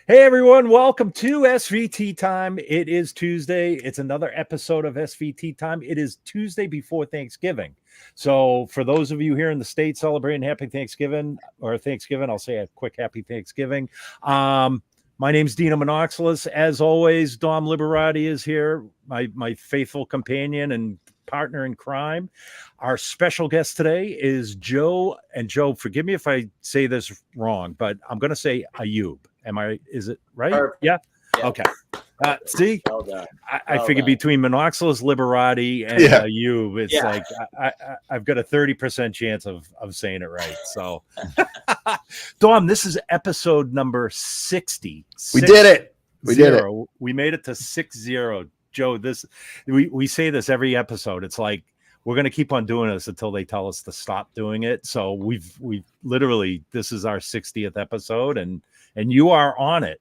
Hey everyone, welcome to SVT time. It is Tuesday. It's another episode of SVT time. It is Tuesday before Thanksgiving. So for those of you here in the States celebrating happy Thanksgiving, I'll say a quick happy Thanksgiving. My name's Dino Monoxilus. As always, Dom Liberati is here, my faithful companion and partner in crime. Our special guest today is Joe. And Joe, forgive me if I say this wrong, but I'm going to say Ayoub. Is it right? Perfect. Yeah. Okay. See, well done. I figured between Monoxilus Liberati and Ayoub, it's like I've got a 30% chance of saying it right. So, Dom, this is episode number 60. We did it. We made it to 60. Joe, we say this every episode. It's like we're going to keep on doing this until they tell us to stop doing it. So we've literally, this is our 60th episode, and you are on it.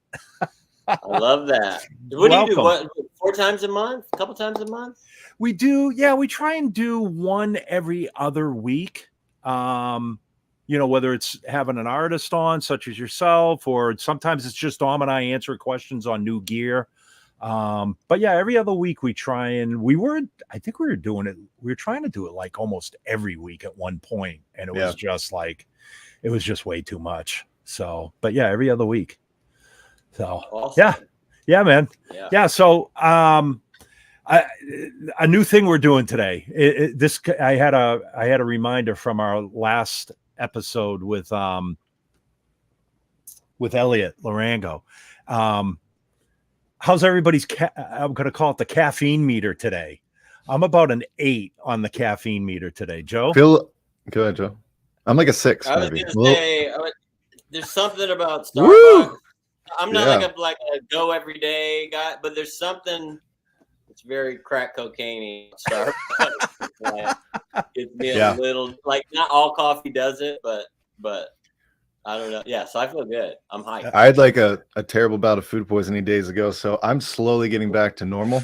I love that. What do you do? What, 4 times a month? A couple times a month? We do. Yeah, we try and do one every other week. Whether it's having an artist on, such as yourself, or sometimes it's just Dom and I answer questions on new gear. But yeah, every other week we try, and we were trying to do it like almost every week at one point, and it was just way too much. So, but yeah, every other week. So awesome. Yeah, man. Yeah. So, a new thing we're doing today. I had a reminder from our last episode with Elliot Larango. How's everybody's? I'm going to call it the caffeine meter today. I'm about an 8 on the caffeine meter today. Joe, go ahead, Joe. I'm like a 6. I was maybe. Gonna say, there's something about Starbucks. Woo! I'm not like a go every day guy, but there's something that's very crack cocaine-y. Starbucks. It's me a little, like, not all coffee does it, but I don't know. Yeah, so I feel good. I'm hyped. I had like a terrible bout of food poisoning days ago, so I'm slowly getting back to normal.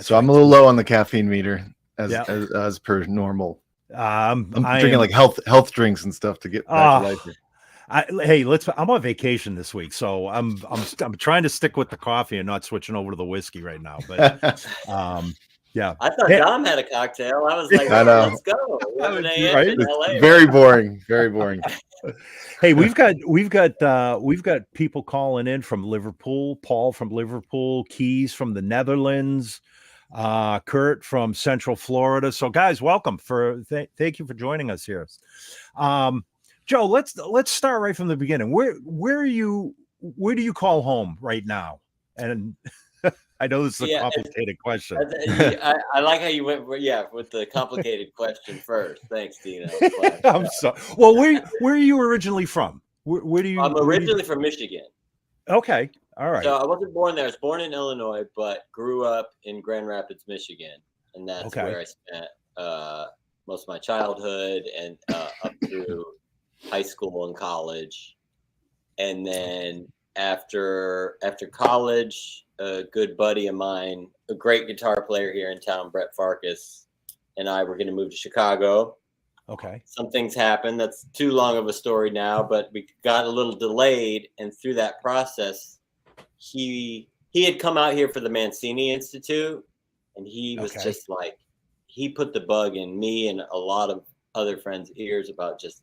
So I'm a little low on the caffeine meter as per normal. I'm drinking like health drinks and stuff to get back to life here. I'm on vacation this week, so I'm trying to stick with the coffee and not switching over to the whiskey right now. But yeah, I thought Dom had a cocktail. I was like, let's go. 11 a.m. Right? in LA. Very boring. Very boring. Hey, we've got people calling in from Liverpool. Paul from Liverpool, Keys from the Netherlands, Kurt from Central Florida. So, guys, welcome. Thank you for joining us here. Joe, let's start right from the beginning. Where do you call home right now? And I know this is a complicated question. I like how you went, with the complicated question first. Thanks, Dino. I'm sorry. Well, where are you originally from? Where do you? I'm originally from Michigan. Okay, all right. So I wasn't born there. I was born in Illinois, but grew up in Grand Rapids, Michigan, and that's where I spent most of my childhood and up through high school and college. And then after college, a good buddy of mine, a great guitar player here in town, Brett Farkas, and I were going to move to Chicago. Okay. Some things happened. That's too long of a story now, but we got a little delayed. And through that process, he had come out here for the Mancini Institute, and he was just like, he put the bug in me and a lot of other friends' ears about just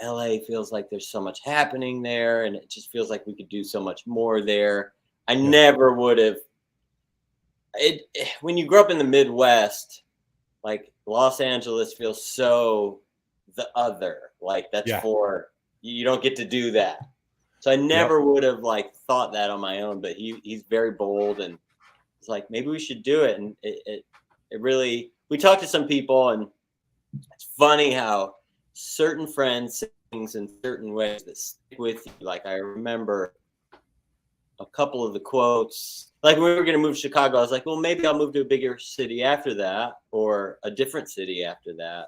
LA feels like there's so much happening there, and it just feels like we could do so much more there. I never would have. When you grow up in the Midwest, like Los Angeles feels so the other. Like that's for you don't get to do that. So I never would have like thought that on my own. But he's very bold, and it's like maybe we should do it. And it really. We talked to some people, and it's funny how certain friends say things in certain ways that stick with you. Like I remember a couple of the quotes. Like when we were going to move to Chicago, I was like, well, maybe I'll move to a bigger city after that, or a different city after that.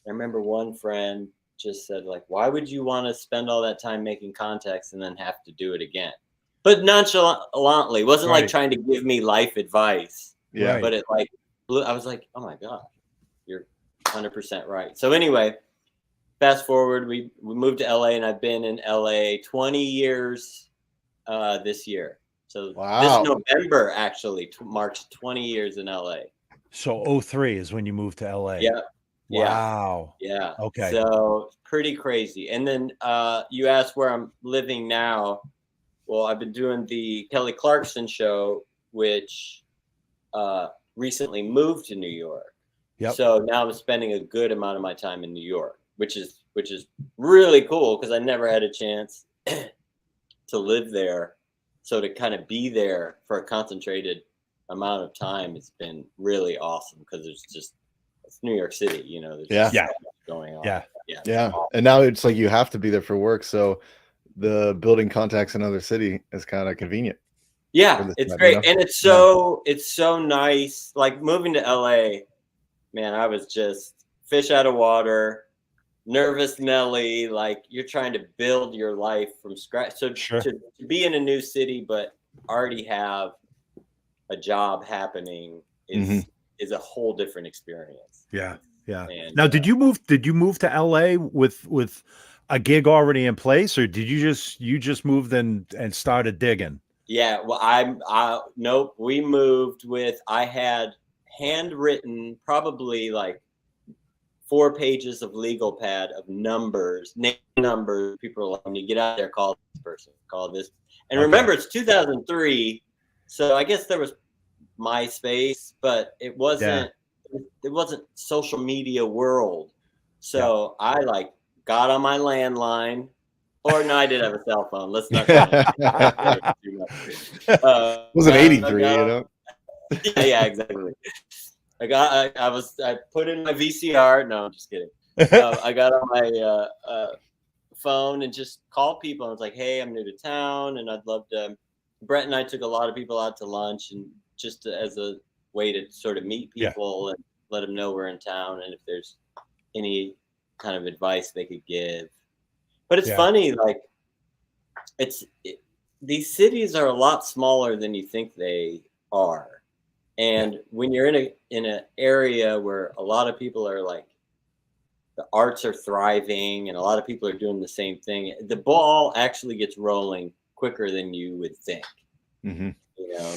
I remember one friend just said, like, why would you want to spend all that time making contacts and then have to do it again? But nonchalantly, it wasn't like trying to give me life advice. Yeah. But it like, I was like, oh my God, you're 100% right. So anyway, fast forward, we moved to LA, and I've been in LA 20 years. this year. So wow. This November actually marks 20 years in LA. So 03 is when you moved to LA. Yeah. Wow. Yeah. Okay. So pretty crazy. And then you asked where I'm living now. Well, I've been doing the Kelly Clarkson show, which recently moved to New York. Yep. So now I'm spending a good amount of my time in New York, which is really cool because I never had a chance to live there. So to kind of be there for a concentrated amount of time, it's been really awesome because it's New York City, you know. There's just so much going on. Yeah. And now it's like you have to be there for work, so the building contacts in another city is kind of convenient. Yeah, it's great, and it's so nice. Like moving to LA, man, I was just fish out of water, nervous Nelly. Like you're trying to build your life from scratch. So to be in a new city, but already have a job happening is a whole different experience. Yeah. And, now, did you move to LA with a gig already in place, or did you just moved and started digging? Yeah, well, nope. We moved with, I had handwritten probably like 4 pages of legal pad of numbers, name numbers. People are like, when you get out there, call this person, call this. And remember, it's 2003, so I guess there was MySpace, but it wasn't social media world. So I like got on my landline. Or no, I did have a cell phone. Let's not. It was an 83, you know. Yeah, exactly. I put in my VCR. No, I'm just kidding. I got on my phone and just called people. I was like, "Hey, I'm new to town, and I'd love to." Brett and I took a lot of people out to lunch, and just as a way to sort of meet people and let them know we're in town, and if there's any kind of advice they could give. But it's funny, like these cities are a lot smaller than you think they are, and when you're in an area where a lot of people are like, the arts are thriving and a lot of people are doing the same thing, the ball actually gets rolling quicker than you would think. You know.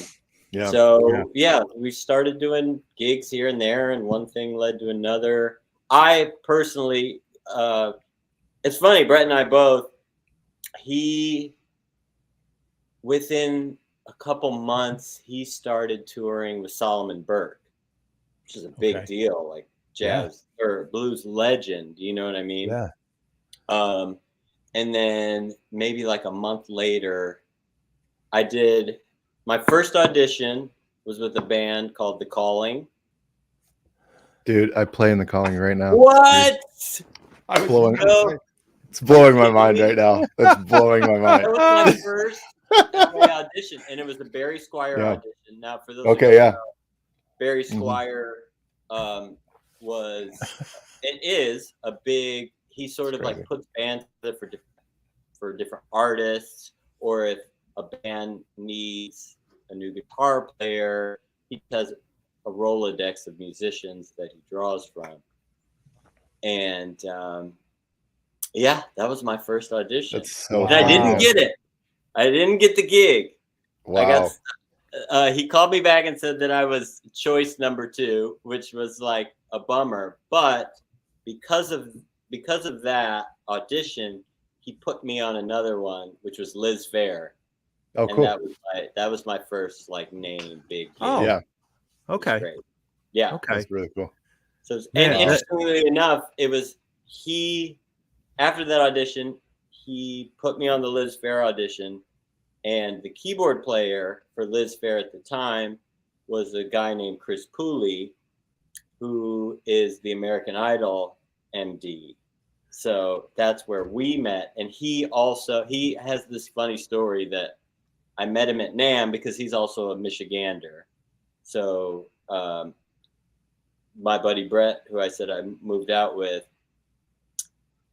Yeah. So we started doing gigs here and there, and one thing led to another. I personally. It's funny, Brett and I both, within a couple months, he started touring with Solomon Burke, which is a big deal, like jazz or blues legend, you know what I mean? Yeah. And then maybe like a month later, I did my first audition was with a band called The Calling. Dude, I play in The Calling right now. What? It's blowing my mind right now. That's blowing my mind. That was my first audition, and it was the Barry Squire audition. Now, for those Barry Squire is a big. He sort of like puts bands together for different artists, or if a band needs a new guitar player, he has a Rolodex of musicians that he draws from. And that was my first audition. That's so and I didn't get it. I didn't get the gig. Wow. He called me back and said that I was choice number 2, which was like a bummer. But because of that audition, he put me on another one, which was Liz Fair. Oh, and cool. That was my first like name big gig. Oh, yeah. Okay. Great. Yeah. Okay. That's really cool. So, and interestingly enough, it was after that audition, he put me on the Liz Fair audition, and the keyboard player for Liz Fair at the time was a guy named Chris Pooley, who is the American Idol MD. So that's where we met. And he has this funny story that I met him at NAMM because he's also a Michigander. So my buddy Brett, who I said I moved out with,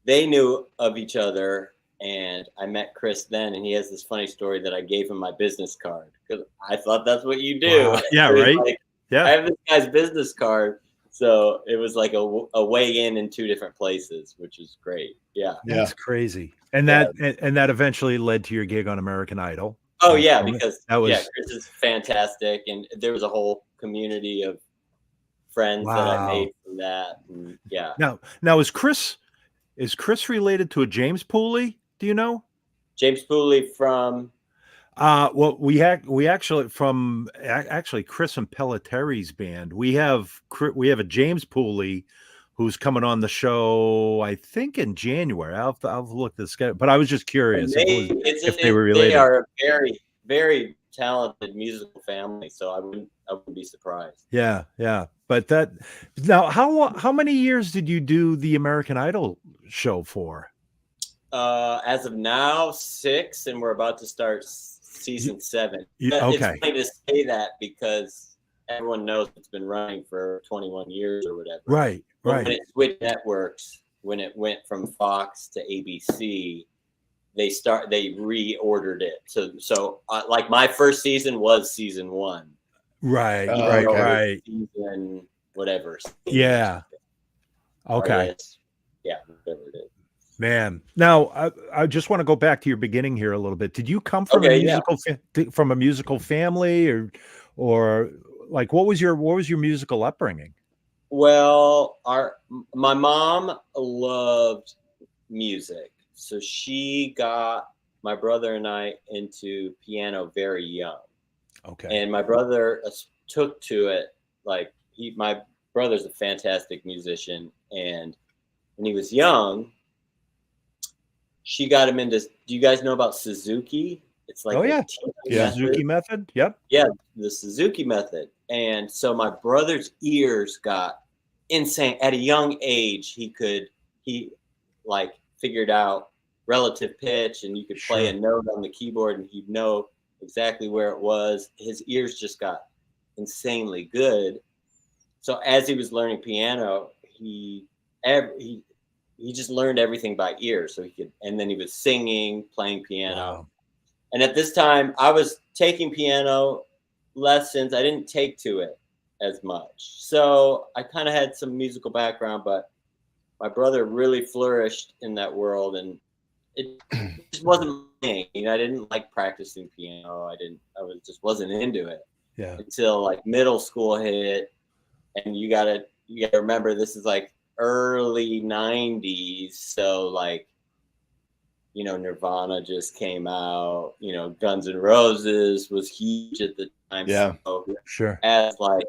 they knew of each other, and I met Chris then, and he has this funny story that I gave him my business card because I thought that's what you do. Wow. Yeah, right. Like, I have this guy's business card, so it was like a way in 2 different places, which is great. Yeah, that's crazy. And that eventually led to your gig on American Idol. Oh yeah, because that was Chris is fantastic, and there was a whole community of friends that I made from that. And yeah. Now is Chris related to a James Pooley? Do you know? James Pooley from well, we actually from Chris and Pelletteri's band. We have a James Pooley who's coming on the show, I think in January. I'll look this guy, but I was just curious if they were related. They are a very, very talented musical family, so I wouldn't be surprised. Yeah. But now, how many years did you do the American Idol show for? As of now, 6, and we're about to start season 7. Okay. It's funny to say that because everyone knows it's been running for 21 years or whatever. Right. When it switched networks, when it went from Fox to ABC, they reordered it. So like my first season was season 1. Right. Season whatever. Yeah. Okay. Yeah, whatever it is. Man, now I just want to go back to your beginning here a little bit. Did you come from a musical family, or like what was your musical upbringing? Well, my mom loved music, so she got my brother and I into piano very young. Okay. And my brother took to it like my brother's a fantastic musician, and when he was young, she got him into. Do you guys know about Suzuki? It's like Suzuki method. Yep. Yeah, the Suzuki method. And so my brother's ears got insane at a young age. He figured out relative pitch, and you could play a note on the keyboard and he'd know exactly where it was. His ears just got insanely good. So as he was learning piano, he just learned everything by ear. So and then he was singing, playing piano. Wow. And at this time I was taking piano lessons. I didn't take to it as much. So I kind of had some musical background, but my brother really flourished in that world, and it just wasn't my thing. I didn't like practicing piano. I just wasn't into it. Yeah. Until like middle school hit, and you gotta remember this is like early 90s, so like Nirvana just came out, Guns N' Roses was huge at the time. Yeah, so sure. As like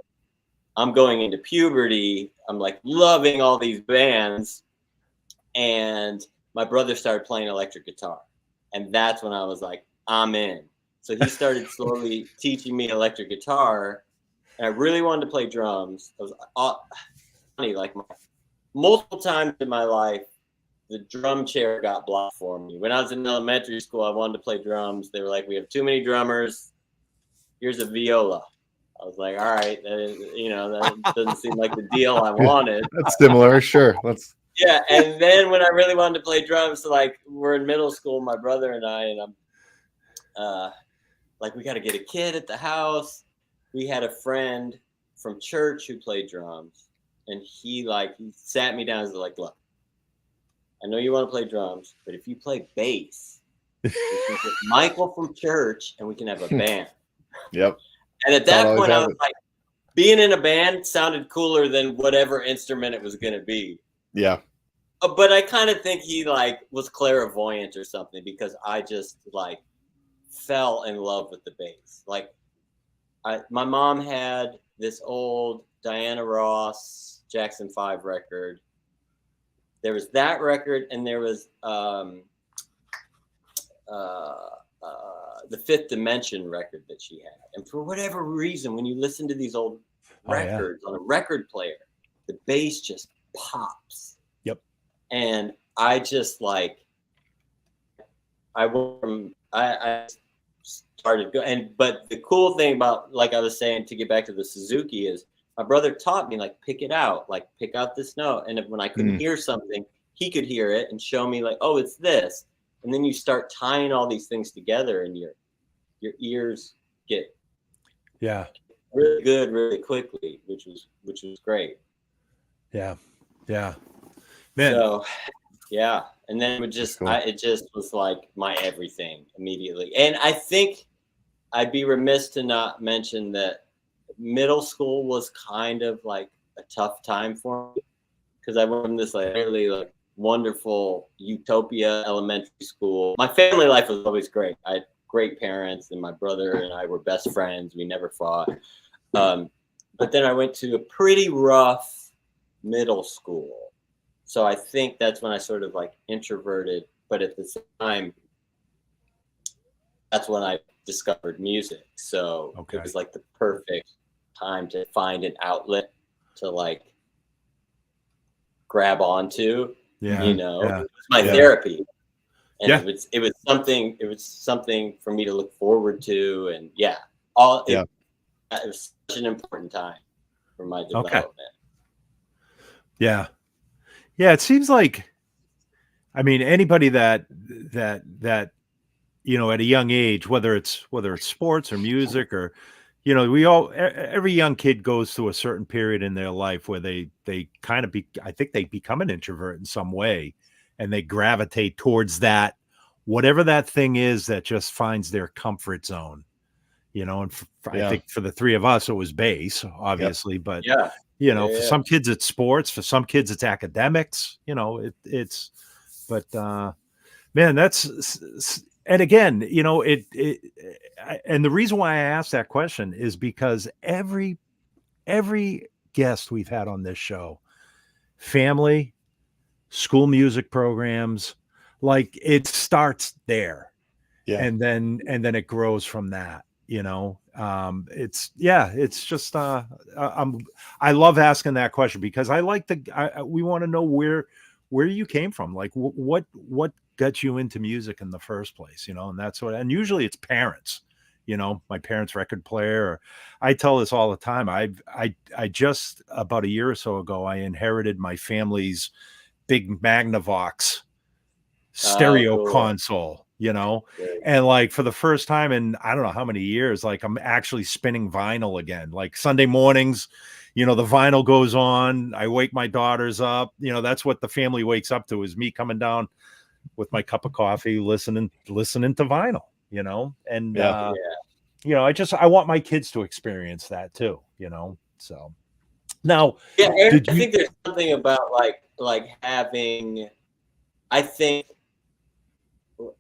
I'm going into puberty, I'm like loving all these bands, and my brother started playing electric guitar, and that's when I was like, I'm in. So he started slowly teaching me electric guitar, and I really wanted to play drums. I was funny, like multiple times in my life, the drum chair got blocked for me. When I was in elementary school, I wanted to play drums. They were like, we have too many drummers. Here's a viola. I was like, all right, that doesn't seem like the deal I wanted. That's similar, sure. Yeah, and then when I really wanted to play drums, so like we're in middle school, my brother and I, and I'm like, we got to get a kid at the house. We had a friend from church who played drums, and he sat me down and was like, look, I know you want to play drums, but if you play bass, we can get Michael from church and we can have a band. Yep. And at that point, I was like, being in a band sounded cooler than whatever instrument it was going to be. Yeah. But I kind of think he was clairvoyant or something, because I just fell in love with the bass. My mom had this old Diana Ross Jackson 5 record. There was that record, and there was the Fifth Dimension record that she had. And for whatever reason, when you listen to these old records on a record player, the bass just pops. Yep. And I just I started going. But the cool thing about, like I was saying, to get back to the Suzuki, is my brother taught me, pick it out, pick out this note. And when I couldn't hear something, he could hear it and show me oh, it's this. And then you start tying all these things together, and your ears get really good really quickly, which was great. Yeah. Man. So yeah. And then it just was like my everything immediately. And I think I'd be remiss to not mention that middle school was kind of like a tough time for me, because I went from this like really like wonderful utopia elementary school. My family life was always great. I had great parents, and my brother and I were best friends. We never fought. But then I went to a pretty rough middle school. So I think that's when I sort of like introverted, but at the same time, that's when I discovered music. So it was like the perfect time to find an outlet to like grab onto. You know, it was my therapy. And it was something for me to look forward to. And it was such an important time for my development. Yeah. It seems like, I mean, anybody that you know, at a young age, whether it's sports or music or, you know, every young kid goes through a certain period in their life where they kind of I think they become an introvert in some way, and they gravitate towards that, whatever that thing is that just finds their comfort zone, you know. And I think for the three of us, it was bass, obviously, but you know, for some kids it's sports, for some kids it's academics, you know, but man, and again, you know, and the reason why I asked that question is because every guest we've had on this show, family, school music programs, like it starts there, and then it grows from that. You know, it's just I love asking that question because I like we want to know where you came from, like what got you into music in the first place, you know. And that's and usually it's parents, you know, my parents' record player. Or I tell this all the time. I just about a year or so ago, I inherited my family's big Magnavox stereo console, you know. And like for the first time in I don't know how many years, like I'm actually spinning vinyl again. Like Sunday mornings, you know, the vinyl goes on, I wake my daughters up, you know. That's what the family wakes up to, is me coming down with my cup of coffee, listening to vinyl, you know. And you know, I want my kids to experience that too, you know. So now I think there's something about like having, I think,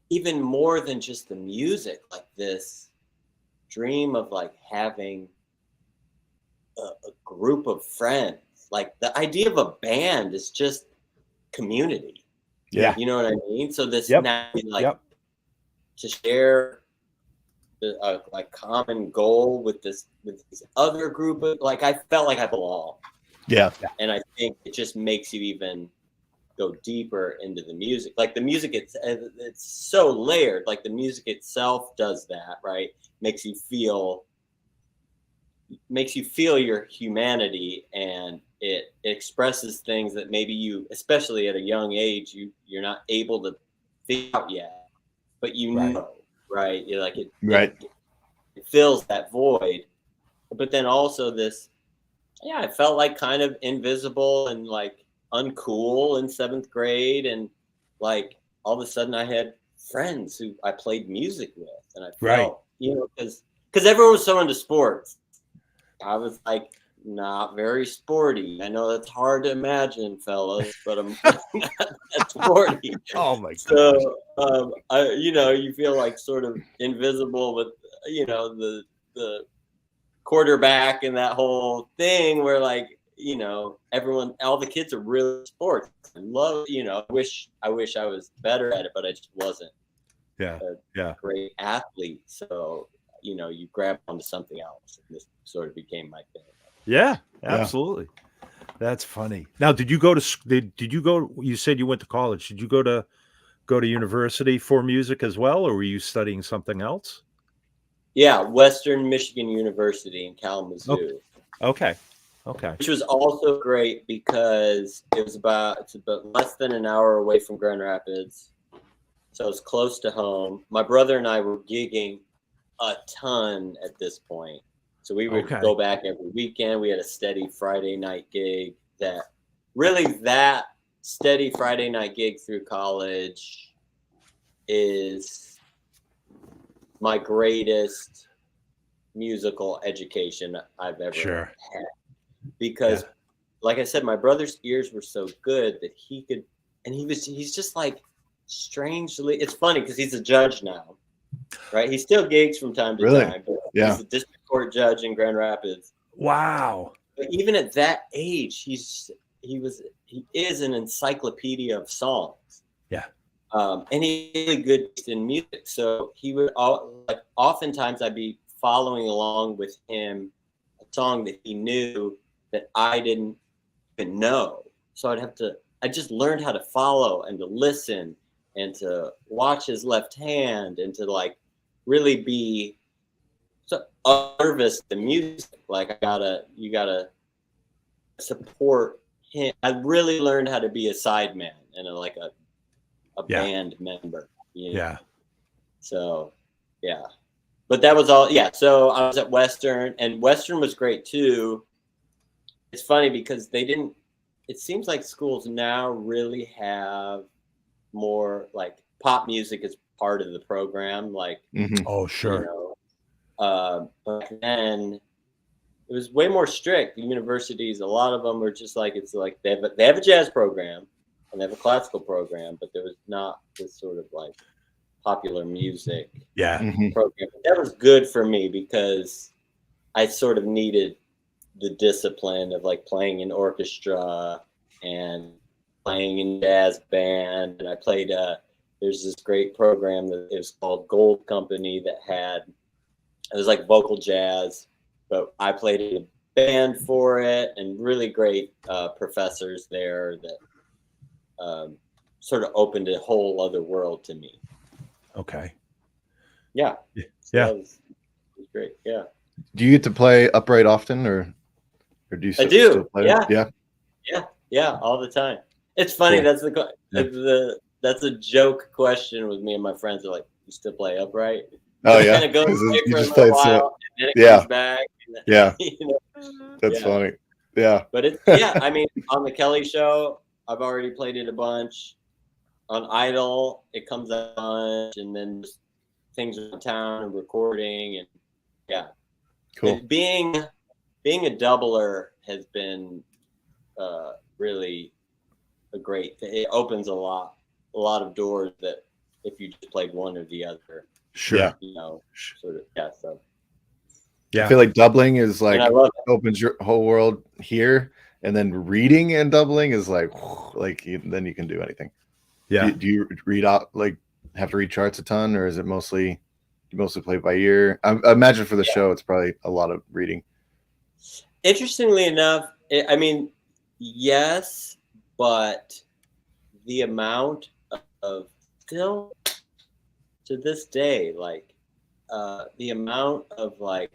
even more than just the music, like this dream of like having a group of friends. Like the idea of a band is just community. You know what I mean? So this now, like to share the like common goal with this other group of, like, I felt like I belong. And I think it just makes you even go deeper into the music. Like the music, it's so layered. Like the music itself does that, right? Makes you feel your humanity, and it expresses things that maybe you, especially at a young age, you're not able to figure out yet, but you know, right? You're like it fills that void. But then also this, I felt like kind of invisible and like uncool in 7th grade, and like all of a sudden I had friends who I played music with, and I felt, you know, because everyone was so into sports. I was like not very sporty. I know that's hard to imagine, fellas, but I'm not that sporty. Oh my god! So you know, you feel like sort of invisible with, you know, the quarterback and that whole thing where, like, you know, all the kids are really sports. I love, you know, I wish I was better at it, but I just wasn't a great athlete. So, you know, you grab onto something else, and this sort of became my thing. Yeah, absolutely. That's funny. Now, did you go you said you went to college. Did you go to university for music as well, or were you studying something else? Yeah, Western Michigan University in Kalamazoo. Okay. Which was also great because it's about less than an hour away from Grand Rapids. So it's close to home. My brother and I were gigging a ton at this point. So we would go back every weekend. We had a steady Friday night gig. That steady Friday night gig through college is my greatest musical education I've ever had, because like I said, my brother's ears were so good that he could, and he's just like strangely, it's funny because he's a judge now, right? He still gigs from time to time, but he's a district court judge in Grand Rapids. Wow. But even at that age, he is an encyclopedia of songs. Yeah. And he's really good in music. So he would oftentimes I'd be following along with him a song that he knew that I didn't even know. So I just learned how to follow and to listen and to watch his left hand and to like really be so nervous to music. Like you gotta support him. I really learned how to be a sideman and a band member. You know? Yeah. So yeah. But that was all. Yeah. So I was at Western, and Western was great too. It's funny because it seems like schools now really have more like pop music as part of the program. Like, oh, sure. You know, but then it was way more strict. The universities, a lot of them were just like, it's like they have a jazz program and they have a classical program, but there was not this sort of like popular music program. That was good for me because I sort of needed the discipline of like playing in orchestra and playing in jazz band. And I played there's this great program that it was called Gold Company that it was like vocal jazz, but I played in a band for it, and really great professors there that sort of opened a whole other world to me. Okay. Yeah. So that was great. Yeah. Do you get to play upright often, or do you? Still play? Yeah, all the time. It's funny. Cool. That's a joke question with me and my friends. Are like, you still play upright? Oh yeah. And it goes away for a little while, and then it comes back. And, you know? That's funny. Yeah. But I mean, on the Kelly Show, I've already played it a bunch. On Idol, it comes out a bunch, and then just things around town and recording, and cool. And being a doubler has been really a great thing. It opens a lot of doors that if you just played one or the other, you know, sort of, so. Yeah. I feel like doubling is like opens your whole world here, and then reading and doubling is like then you can do anything. Yeah. Do you read out, like have to read charts a ton, or is it mostly play by ear? I imagine for the show it's probably a lot of reading. Interestingly enough, I mean, yes, but the amount of still to this day, like the amount of like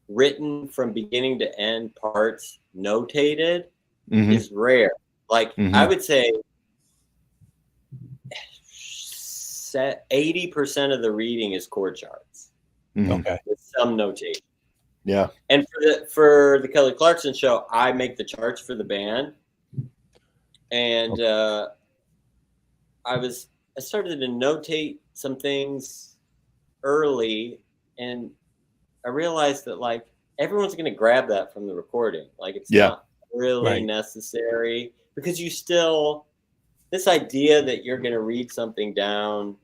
written from beginning to end parts notated is rare. Like I would say 80% of the reading is chord charts. Okay. With some notation. Yeah. And for the Kelly Clarkson Show, I make the charts for the band. And I started to notate some things early, and I realized that like everyone's going to grab that from the recording. Like it's not really necessary, because this idea that you're going to read something down,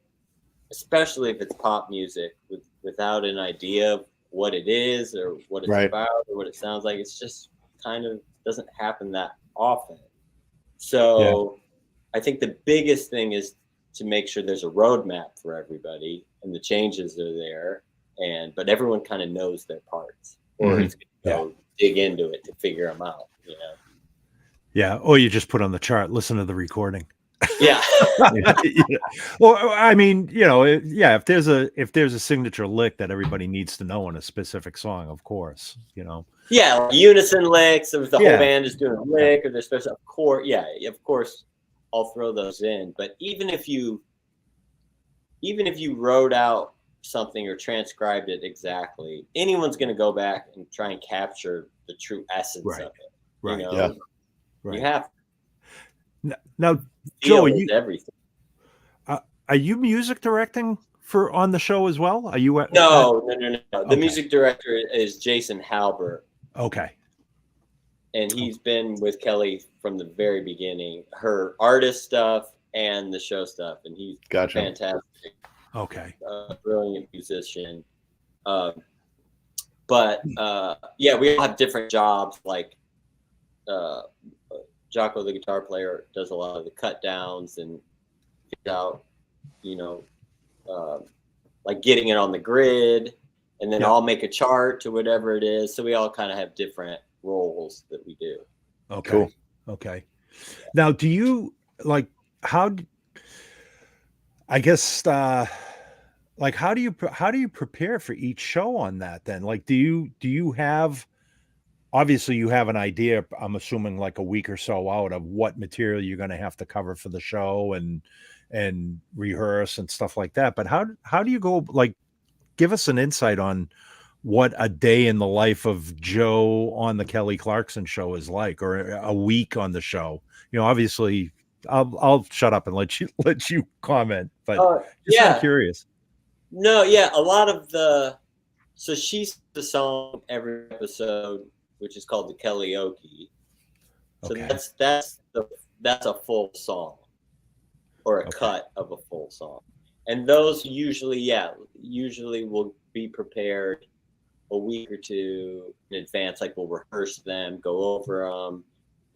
especially if it's pop music, without an idea of what it is or what it's about or what it sounds like, it's just kind of doesn't happen that often. So I think the biggest thing is to make sure there's a roadmap for everybody and the changes are there, but everyone kind of knows their parts, or is going to go dig into it to figure them out, you know? Yeah. Or you just put on the chart, listen to the recording. Yeah. Well, I mean, you know, if there's a signature lick that everybody needs to know in a specific song, of course, you know. Yeah, like unison licks, if the whole band is doing a lick, or there's special, of course, I'll throw those in. But even if you wrote out something or transcribed it exactly, anyone's going to go back and try and capture the true essence of it. Right. You know? Yeah. Right. You have now, Joe, everything. Are you music directing for on the show as well? Are you? No. The Okay. music director is Jason Halbert. Okay. And he's been with Kelly from the very beginning, her artist stuff and the show stuff. And he's fantastic. Okay. Brilliant musician. But we all have different jobs. Like Jocko, the guitar player, does a lot of the cut downs and figures out, like getting it on the grid, and then I'll make a chart to whatever it is. So we all kind of have different roles that we do. Okay. Cool. Okay. Now, do you like how do you prepare for each show on that then? Like, do you have, obviously you have an idea, I'm assuming, like a week or so out of what material you're going to have to cover for the show and rehearse and stuff like that. But how do you go, like, give us an insight on what a day in the life of Joe on the Kelly Clarkson show is like, or a week on the show? Obviously I'll shut up and let you comment, but I'm curious. No, a lot of so she's the song every episode, which is called the Kellyoke. So that's a full song or a cut of a full song. And those usually will be prepared a week or two in advance. Like we'll rehearse them, go over them.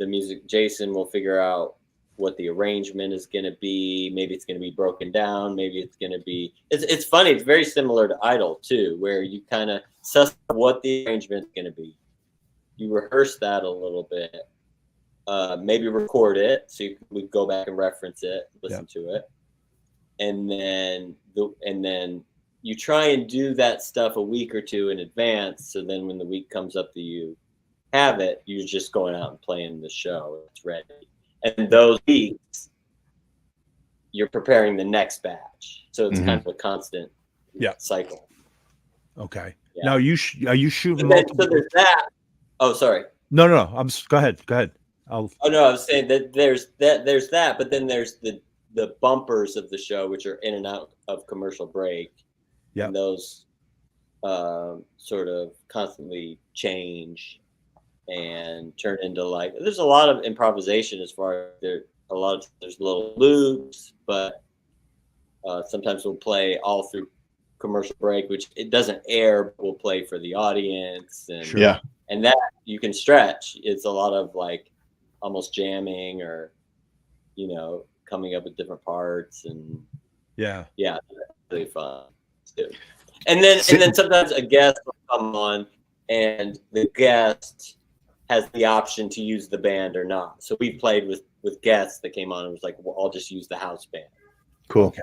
The music, Jason will figure out what the arrangement is going to be. Maybe it's going to be broken down. Maybe it's going to be, it's funny. It's very similar to Idol too, where you kind of suss what the arrangement is going to be. You rehearse that a little bit, maybe record it. So we go back and reference it, listen to it. And then you try and do that stuff a week or two in advance. So then when the week comes up that you have it, you're just going out and playing the show. It's ready. And those weeks, you're preparing the next batch. So it's kind of a constant cycle. Okay. Yeah. Now, are you shooting multiple? So there's that. Oh, sorry. No. Go ahead. I was saying that there's that, but then there's the bumpers of the show, which are in and out of commercial break. Yeah. And those sort of constantly change and turn into, like, there's a lot of improvisation as far as there's little loops, but sometimes we'll play all through commercial break, which it doesn't air, but we'll play for the audience. And and that you can stretch. It's a lot of like almost jamming or, coming up with different parts, and it's really fun too. And then sometimes a guest will come on and the guest has the option to use the band or not. So we played with guests that came on and was like, well, I'll just use the house band. Cool. Okay.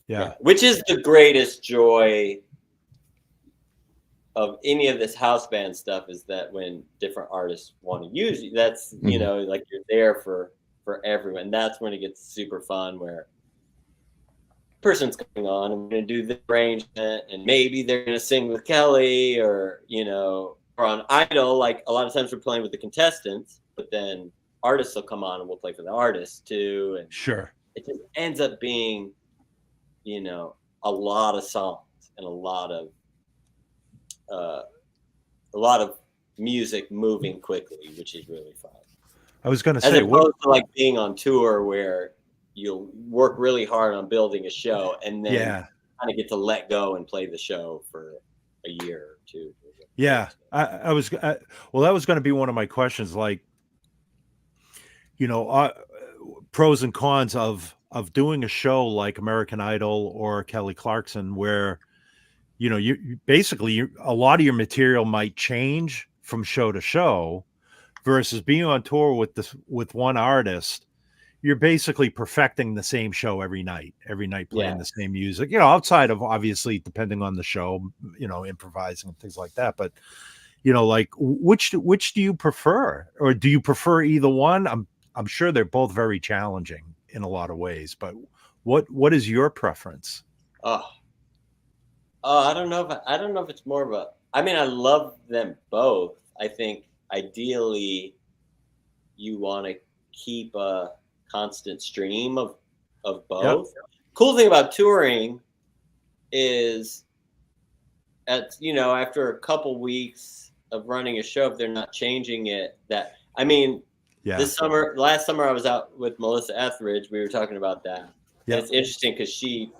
Yeah. Which is the greatest joy of any of this house band stuff, is that when different artists want to use you, that's, like you're there for everyone. That's when it gets super fun, where person's coming on and we're going to do the arrangement, and maybe they're going to sing with Kelly, or, or on Idol, like a lot of times we're playing with the contestants, but then artists will come on and we'll play for the artists too. And it just ends up being, a lot of songs and a lot of music moving quickly, which is really fun. I was going to say, as opposed to like being on tour where you'll work really hard on building a show and then kind of get to let go and play the show for a year or two. Yeah, that was going to be one of my questions. Like, pros and cons of doing a show like American Idol or Kelly Clarkson, where, you basically a lot of your material might change from show to show, versus being on tour with one artist. You're basically perfecting the same show every night playing the same music, outside of, obviously, depending on the show, improvising and things like that. But, like, which do you prefer, or do you prefer either one? I'm sure they're both very challenging in a lot of ways, but what is your preference? I don't know if it's more of a, I mean, I love them both. I think ideally you want to keep a constant stream of both. Yep. Cool thing about touring is after a couple weeks of running a show, if they're not changing it, last summer I was out with Melissa Etheridge. We were talking about that. Yeah. It's interesting because she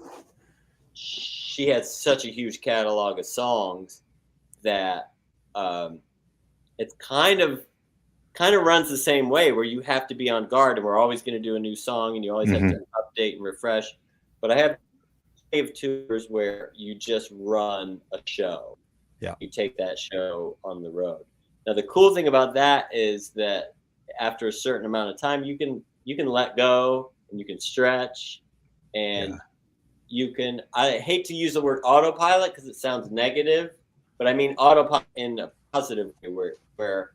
has such a huge catalog of songs that it's kind of runs the same way, where you have to be on guard, and we're always going to do a new song, and you always have to update and refresh. But I have tours where you just run a show. Yeah, you take that show on the road. Now the cool thing about that is that after a certain amount of time, you can let go, and you can stretch, and you can. I hate to use the word autopilot because it sounds negative, but I mean autopilot in a positive way, where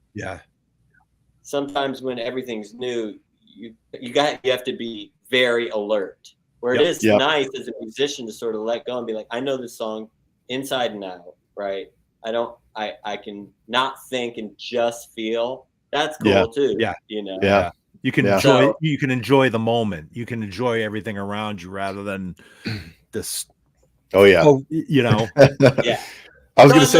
sometimes when everything's new, you have to be very alert. Where it is nice as a musician to sort of let go and be like, I know this song inside and out, right? I can not think and just feel. That's cool too. Yeah. Yeah. You can enjoy the moment. You can enjoy everything around you rather than this. Oh yeah. Yeah. I was going to say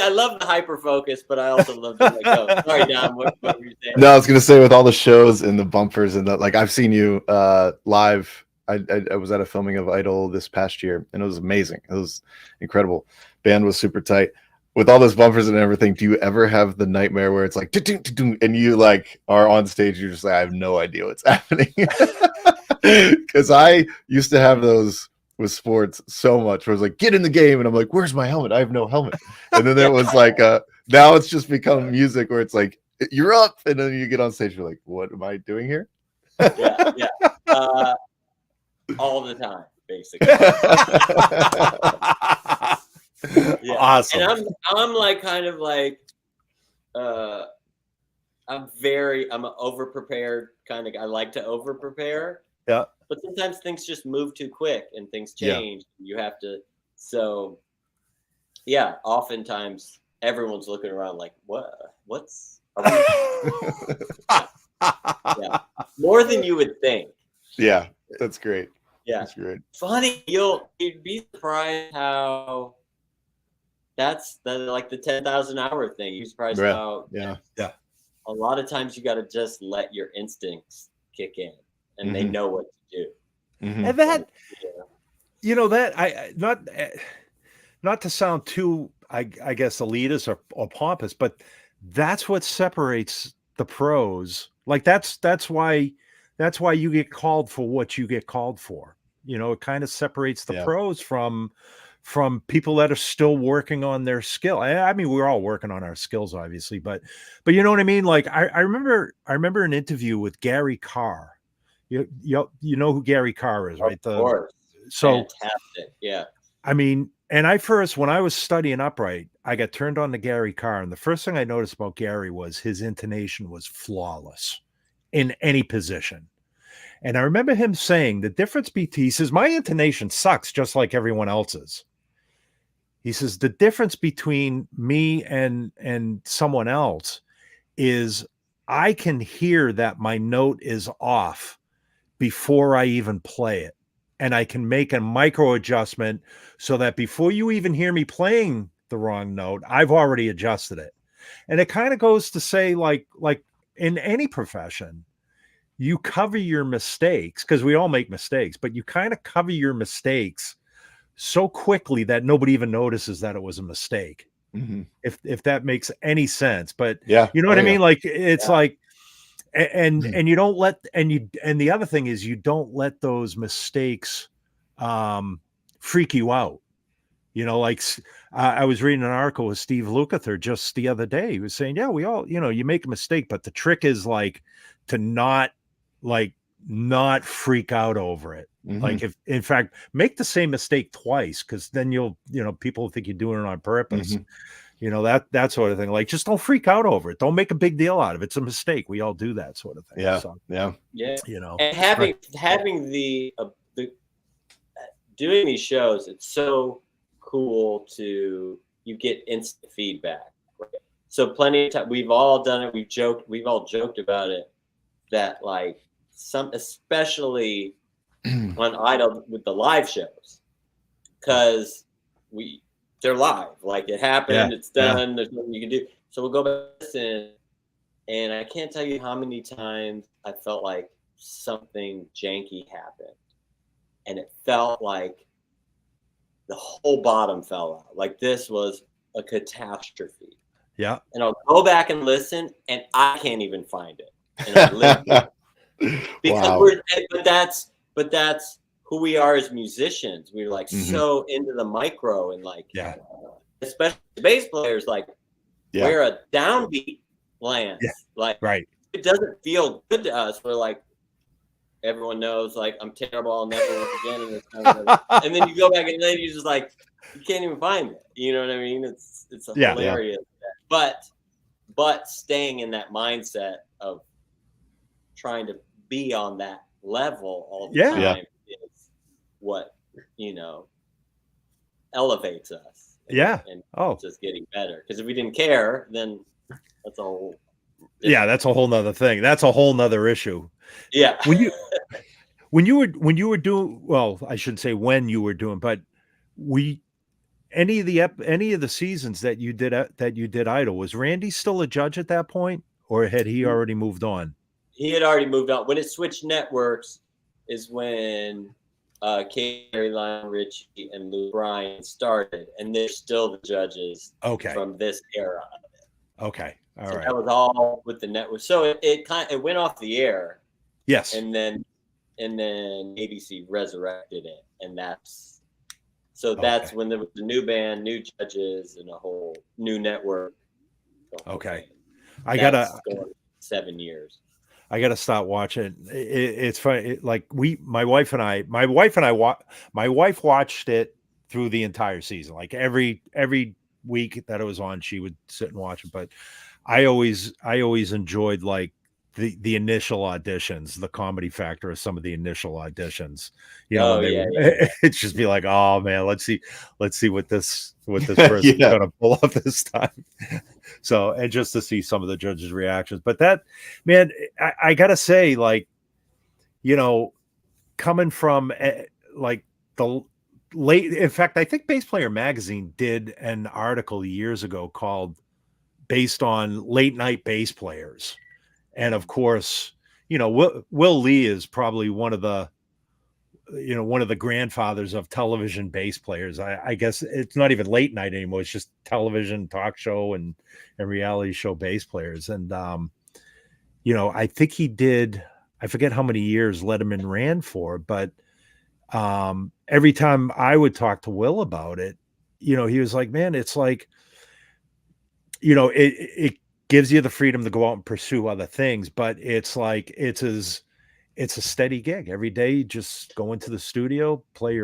I love the hyper focus, but I also love to let go. Sorry, Don, what were you saying? No, I was going to say with all the shows and the bumpers and I've seen you live. I was at a filming of Idol this past year, and it was amazing. It was incredible. Band was super tight. With all those bumpers and everything, do you ever have the nightmare where it's like, and you are on stage, you're just like, I have no idea what's happening? Because I used to have those with sports so much where I was like, get in the game, and I'm like, where's my helmet? I have no helmet. And then there was now it's just become music where it's like, you're up, and then you get on stage, you're like, what am I doing here? All the time, basically. Awesome. And I'm I'm an over prepared kind of guy. I like to over prepare. Yeah. But sometimes things just move too quick and things change. You have to. So oftentimes everyone's looking around like, what's more than you would think. Yeah, that's great. Yeah, that's great. Funny, you'd be surprised how that's the 10,000 hour thing. You're surprised how a lot of times you got to just let your instincts kick in, and they know what to do. And that not to sound too I guess elitist or pompous, but that's what separates the pros. Like that's why you get called for what you get called for. It kind of separates the pros from people that are still working on their skill. I mean, we're all working on our skills, obviously, but you know what I mean? Like I remember an interview with Gary Carr. You know who Gary Carr is, right? Of course. So fantastic. Yeah. I mean, and when I was studying upright, I got turned on to Gary Carr, and the first thing I noticed about Gary was his intonation was flawless in any position. And I remember him saying the difference between, he says, my intonation sucks just like everyone else's. He says, the difference between me and someone else is I can hear that my note is off before I even play it. And I can make a micro adjustment so that before you even hear me playing the wrong note, I've already adjusted it. And it kind of goes to say, like in any profession, you cover your mistakes, because we all make mistakes, but you kind of cover your mistakes so quickly that nobody even notices that it was a mistake. Mm-hmm. If that makes any sense. But you know what I mean? Like it's like, and you don't let, and the other thing is you don't let those mistakes freak you out. Like I was reading an article with Steve Lukather just the other day. He was saying, we all, you make a mistake, but the trick is to not freak out over it. Mm-hmm. Like if, in fact, make the same mistake twice, because then people think you're doing it on purpose. Mm-hmm. That sort of thing. Like, just don't freak out over it. Don't make a big deal out of it. It's a mistake. We all do that sort of thing. Yeah. So, yeah. And having the doing these shows, it's so cool you get instant feedback. Right? So plenty of time, we've all done it. We've all joked about it, that especially on Idol with the live shows, because they're live. Like it happened, it's done. There's nothing you can do. So we'll go back and listen, and I can't tell you how many times I felt like something janky happened, and it felt like the whole bottom fell out. Like this was a catastrophe. Yeah. And I'll go back and listen, and I can't even find it. And I live because but that's who we are as musicians. We're like so into the micro, and like especially bass players, like we're a downbeat land. Yeah. Like it doesn't feel good to us. We're like, everyone knows, like, I'm terrible, I'll never work again. And, and then you go back and then you just like, you can't even find it. You know what I mean? It's hilarious. Yeah. But staying in that mindset of trying to be on that level all the time is what, elevates us. And just getting better. Because if we didn't care, then that's a whole that's a whole nother thing. That's a whole nother issue. Yeah. When you were doing, well, I shouldn't say when you were doing, but any of the seasons that you did Idol, was Randy still a judge at that point, or had he already moved on? He had already moved on. When it switched networks is when Carrie, Lionel Richie, and Lou Bryan started, and they're still the judges from this era of it. Okay. All right. That was all with the network. So it went off the air. Yes. And then ABC resurrected it, and that's when there was a new band, new judges, and a whole new network. Okay. I gotta 7 years. I gotta start watching. It's funny. Like my wife watched it through the entire season. Like every week that it was on, she would sit and watch it. But I always enjoyed like the initial auditions, the comedy factor of some of the initial auditions. It's just be like, oh man, let's see what this person's gonna pull up this time. So, and just to see some of the judges' reactions. But that, man, I gotta say, like, coming from like the late, in fact, I think Bass Player Magazine did an article years ago called based on late night bass players. And of course, Will Lee is probably one of the grandfathers of television bass players. I guess it's not even late night anymore. It's just television, talk show, and reality show bass players. And, I think he did, I forget how many years Letterman ran for, but every time I would talk to Will about it, he was like, man, it's like, it gives you the freedom to go out and pursue other things, but it's like, it's a steady gig every day. You just go into the studio, play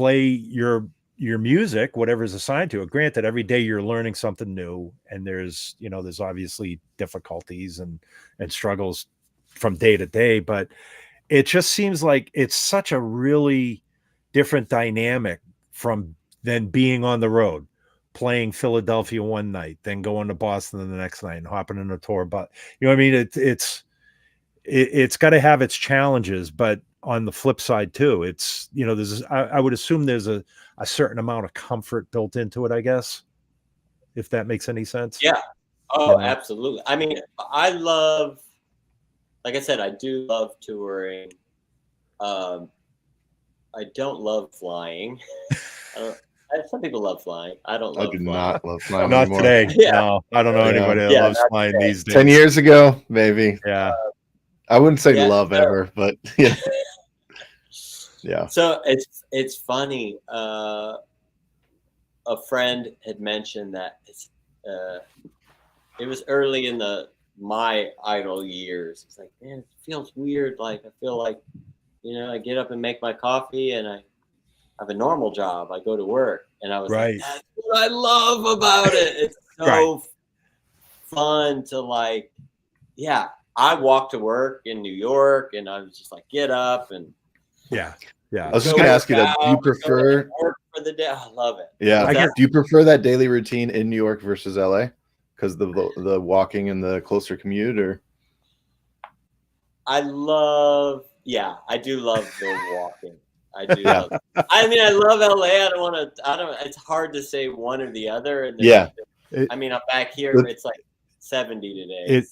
your music, whatever is assigned to it. Granted, every day you're learning something new, and there's obviously difficulties and struggles from day to day, but it just seems like it's such a really different dynamic than being on the road, playing Philadelphia one night, then going to Boston the next night and hopping in a tour. But what I mean? It's got to have its challenges, but on the flip side too, it's, I would assume there's a certain amount of comfort built into it, I guess, if that makes any sense. Yeah. Oh, absolutely. I mean, like I said, I do love touring. I don't love flying. Some people love flying. I don't love flying. Not love flying Not anymore. today. Yeah. No, I don't know anybody that loves flying these days. 10 years ago, maybe. Yeah. I wouldn't say love ever, but yeah. Yeah. So it's funny. A friend had mentioned that it was early in my Idol years. It's like, man, it feels weird. Like I feel like, I get up and make my coffee, and I have a normal job. I go to work, and I was like, that's what I love about it. It's so fun to like, I walk to work in New York, and I was just like, get up and yeah. I was just going to ask you that. Do you prefer work for the day? I love it. Yeah. Do you prefer that daily routine in New York versus LA? Because the walking and the closer commute, or? I do love the walking. I do love it. I mean, I love LA. It's hard to say one or the other. And I mean, I'm back here. It's like 70 today.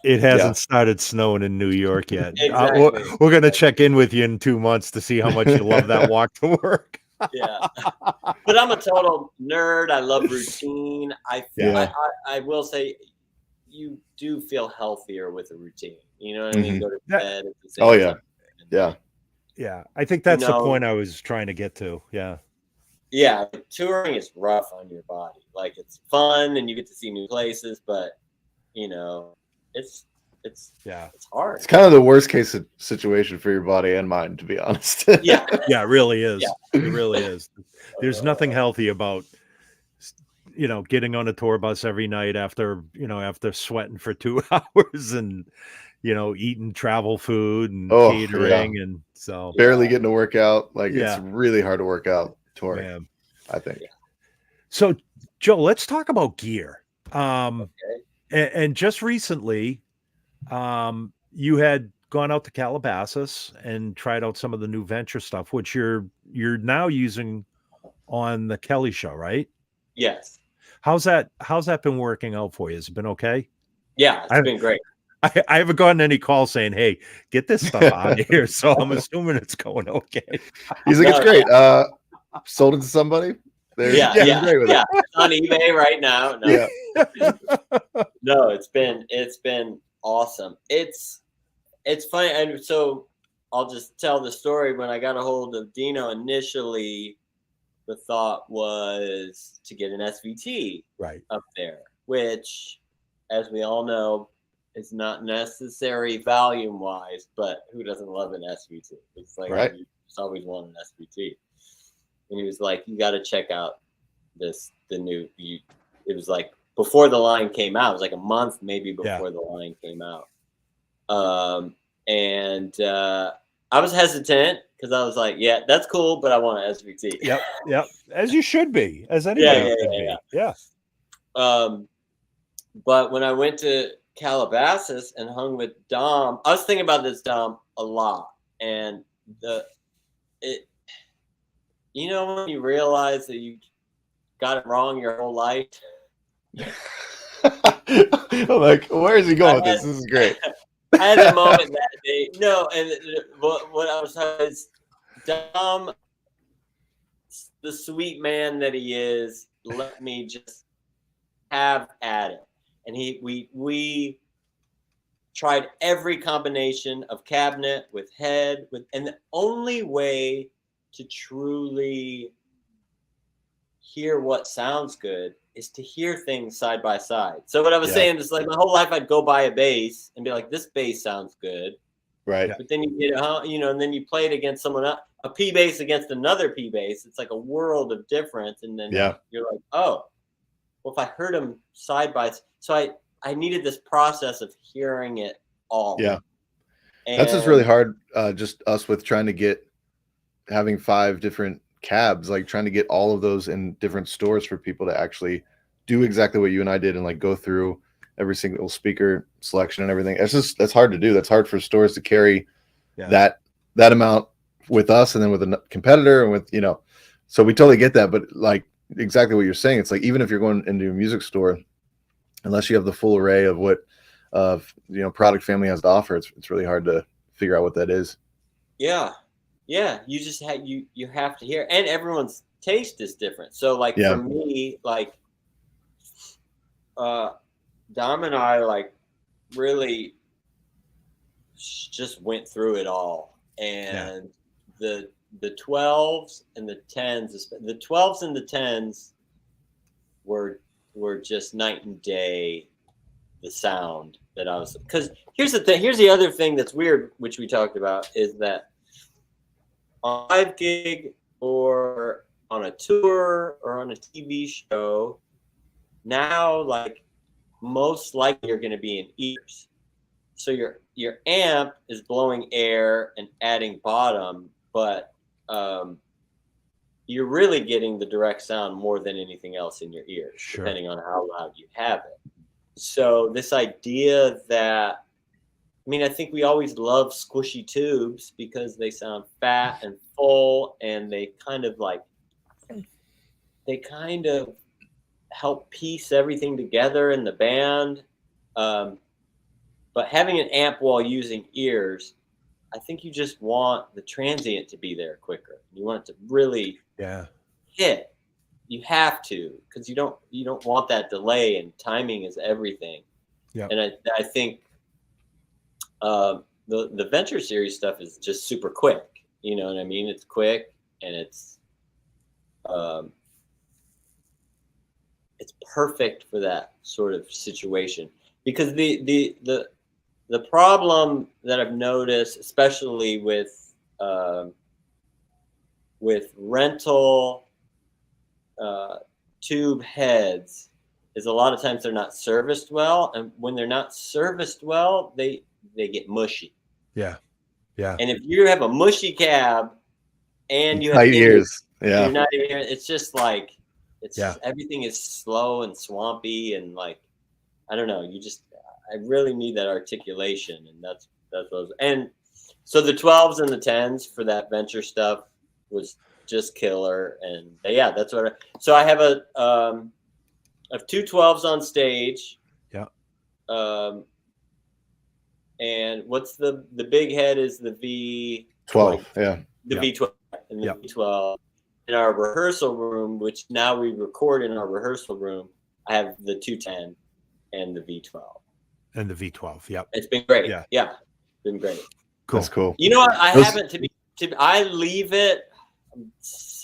It hasn't started snowing in New York yet. Exactly. We're going to check in with you in 2 months to see how much you love that walk to work. Yeah. But I'm a total nerd. I love routine. I will say you do feel healthier with a routine. You know what I mean? Go to bed at the same time. Yeah. I think that's the point I was trying to get to. Yeah. Yeah. Touring is rough on your body. Like, it's fun and you get to see new places, but it's hard. It's kind of the worst case situation for your body and mind, to be honest. Yeah, it really is. Yeah. It really is. There's nothing healthy about getting on a tour bus every night after sweating for 2 hours and eating travel food and catering and so barely getting to work out. Like it's really hard to work out touring, I think. So Joe, let's talk about gear. And just recently, you had gone out to Calabasas and tried out some of the new Venture stuff, which you're now using on the Kelly show, right? Yes. How's that been working out for you? Has it been okay? Yeah, it's been great. I haven't gotten any calls saying, "Hey, get this stuff out of here." So I'm assuming it's going okay. He's like, "It's great." Sold it to somebody. Great with it. It's on eBay right now. No, it's been awesome. It's funny, and so I'll just tell the story. When I got a hold of Dino initially, the thought was to get an SVT up there, which, as we all know, is not necessary volume wise, but who doesn't love an SVT? It's like you just always want an SVT. And he was like, "You got to check out the new." It was like before the line came out. It was like a month maybe before the line came out. And I was hesitant because I was like, "Yeah, that's cool, but I want an SVT." Yep. As you should be, as anybody should be. Yeah. But when I went to Calabasas and hung with Dom, I was thinking about this Dom a lot, and when you realize that you got it wrong your whole life. I'm like, where is he going with this? This is great. I had a moment that day. No, and what I was talking is Dom, the sweet man that he is, let me just have at it. And we tried every combination of cabinet with head and the only way to truly hear what sounds good is to hear things side by side. So what I was saying is, like, my whole life I'd go buy a bass and be like, this bass sounds good. Right. But then you get and then you play it against someone else, a P bass against another P bass. It's like a world of difference. And then you're like, oh, well, if I heard them side by side. So I needed this process of hearing it all. Yeah. And that's just really hard. Just us with trying to having 5 different cabs, like trying to get all of those in different stores for people to actually do exactly what you and I did and like go through every single speaker selection and everything. That's hard to do. That's hard for stores to carry that amount with us and then with a competitor and with, so we totally get that. But like exactly what you're saying, it's like, even if you're going into a music store, unless you have the full array of what product family has to offer, it's really hard to figure out what that is. Yeah. You just you have to hear, and everyone's taste is different. So like for me, like Dom and I like really just went through it all, and the 12s and the 10s, the 12s and the 10s were just night and day. The sound that I was, because here's the thing. Here's the other thing that's weird, which we talked about, is that on a live gig or on a tour or on a TV show, now like most likely you're going to be in ears. So your amp is blowing air and adding bottom, but you're really getting the direct sound more than anything else in your ears, depending on how loud you have it. So this idea that mean, I think we always love squishy tubes because they sound fat and full, and they kind of help piece everything together in the band. But having an amp while using ears, I think you just want the transient to be there quicker. You want it to really hit. You have to, because you don't want that delay, and timing is everything. Yeah. And I think the Venture Series stuff is just super quick. You know what I mean? It's quick, and it's perfect for that sort of situation. Because the problem that I've noticed, especially with rental tube heads, is a lot of times they're not serviced well, and when they're not serviced well, they get mushy. Yeah. And if you have a mushy cab and you have tight ears, you're not even. It's just like everything is slow and swampy, and like I don't know. I really need that articulation, and that's those. And so the 12s and the 10s for that Venture stuff was just killer, and that's what. So I have I have two 12s on stage. Yeah. And what's the big head is the V12. Yeah. The V12 and the V12 in our rehearsal room, which now we record in our rehearsal room. I have the 210 and the V12. And the V12. Yep. It's been great. Yeah. Been great. Cool. That's cool. You know what? I haven't I leave it.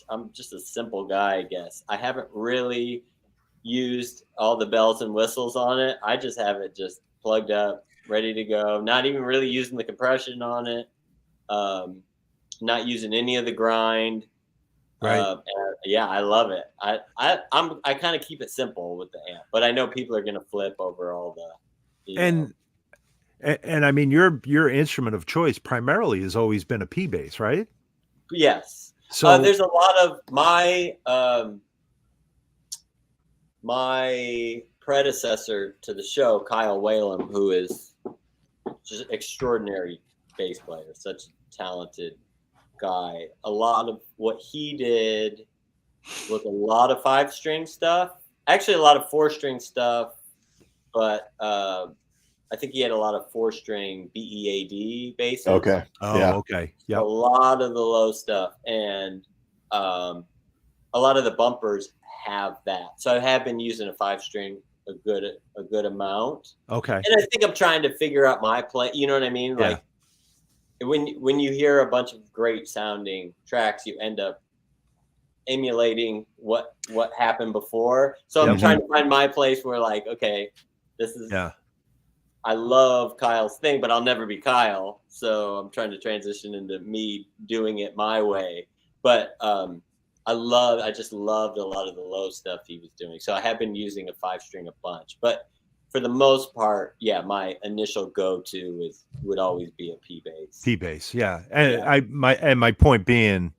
I'm just a simple guy, I guess. I haven't really used all the bells and whistles on it. I just have it just plugged up, ready to go. Not even really using the compression on it. Not using any of the grind. Right. I love it. I kind of keep it simple with the amp, but I know people are going to flip over all the. And I mean, your instrument of choice primarily has always been a P bass, right? Yes. So there's a lot of my predecessor to the show, Kyle Whalem, who is just an extraordinary bass player, such a talented guy. A lot of what he did was a lot of 5-string stuff, actually a lot of 4-string stuff, but I think he had a lot of 4-string BEAD basses. Okay. Okay. Yeah. A lot of the low stuff, and a lot of the bumpers have that. So I have been using a 5-string a good amount. Okay. And I think I'm trying to figure out my play. You know what I mean? Yeah. Like when you hear a bunch of great sounding tracks, you end up emulating what happened before. So I'm trying to find my place where, like, okay, this is. Yeah. I love Kyle's thing, but I'll never be Kyle. So I'm trying to transition into me doing it my way. But I just loved a lot of the low stuff he was doing. So I have been using a 5-string a bunch. But for the most part, my initial go-to would always be a P bass. P bass, yeah. And my point being,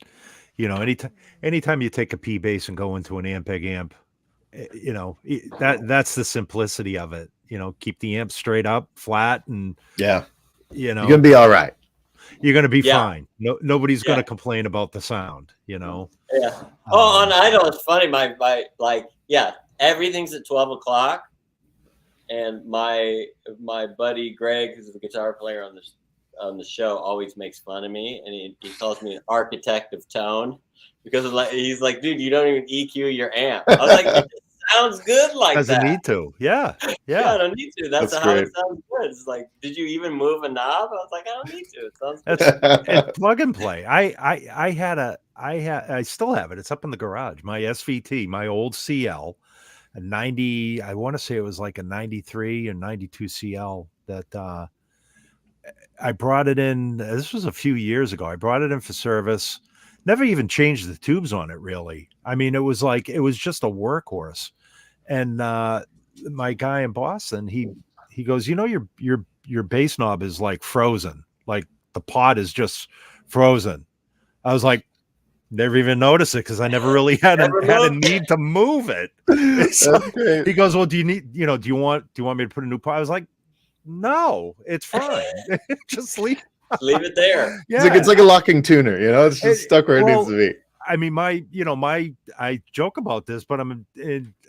you know, anytime you take a P bass and go into an Ampeg amp, you know, that's the simplicity of it. You know, keep the amp straight up, flat, and you know, you're gonna be all right. You're gonna be fine. Nobody's gonna complain about the sound. You know. Yeah. On Idol, it's funny. My everything's at 12 o'clock, and my buddy Greg, who's the guitar player on the show, always makes fun of me, and he calls me an architect of tone because he's like, dude, you don't even EQ your amp. I was like, it sounds good like that. Doesn't need to. Yeah. I don't need to. That's how it sounds good. It's like, did you even move a knob? I was like, I don't need to. It sounds good. It's plug and play. I still have it. It's up in the garage. My SVT, my old CL, a 90. I want to say it was like a 93 or 92 CL that I brought it in. This was a few years ago. I brought it in for service. Never even changed the tubes on it, really. I mean, it was just a workhorse. And my guy in Boston, he goes, you know, your bass knob is like frozen, like the pot is just frozen. I was like, never even noticed it because I never really had a need to move it. So he goes, well, do you want me to put a new pot? I was like, No, it's fine. Just leave it there. Yeah, it's like a locking tuner, you know, it's just stuck where it needs to be. I mean, I joke about this, but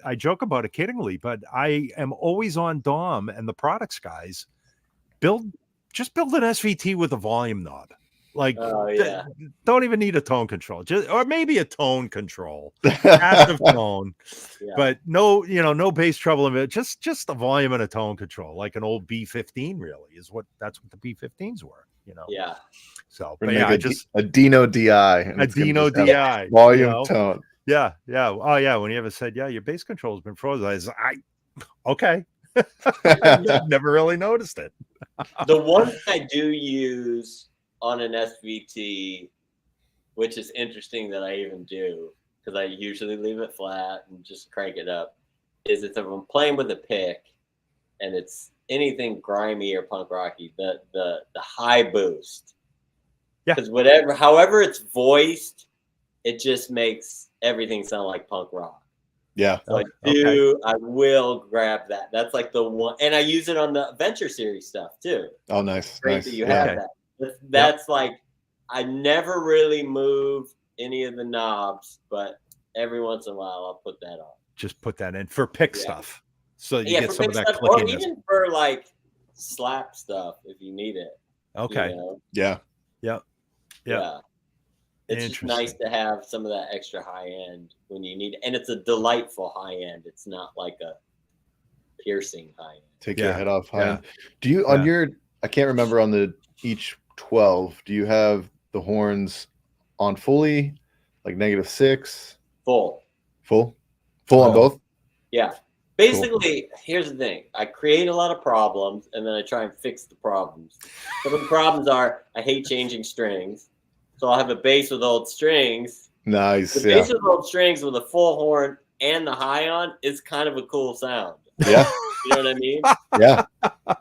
I joke about it kiddingly, but I am always on Dom and the products guys. Just build an SVT with a volume knob. Like, don't even need a tone control, or maybe a tone control, passive tone, but no bass treble in it. Just a volume and a tone control, like an old B15. Really, that's what the B15s were. Yeah. So, but yeah, a Dino DI, a Dino DI volume tone. Yeah. Oh yeah. When you ever said, yeah, your bass control has been frozen, okay. Never really noticed it. The one I do use on an SVT, which is interesting that I even do, because I usually leave it flat and just crank it up, is if I'm playing with a pick and it's anything grimy or punk rocky, the high boost. Yeah. Because however it's voiced, it just makes everything sound like punk rock. Yeah. So I will grab that. That's like the one, and I use it on the Venture Series stuff too. Oh, nice. Great that you have that. That's like, I never really move any of the knobs, but every once in a while I'll put that on. Just put that in for pick stuff. So you get some of that clickiness. Or even for like slap stuff if you need it. Okay. You know? Yeah. It's just nice to have some of that extra high end when you need it. And it's a delightful high end. It's not like a piercing high end. Take your head off high end. Do you on your, I can't remember, on the each 12, do you have the horns on fully, like -6? Full on both? Yeah. Basically, here's the thing. I create a lot of problems and then I try and fix the problems. So the problems are, I hate changing strings. So I'll have a bass with old strings. Nice. The bass with old strings with a full horn and the high on is kind of a cool sound. Yeah. You know what I mean? Yeah.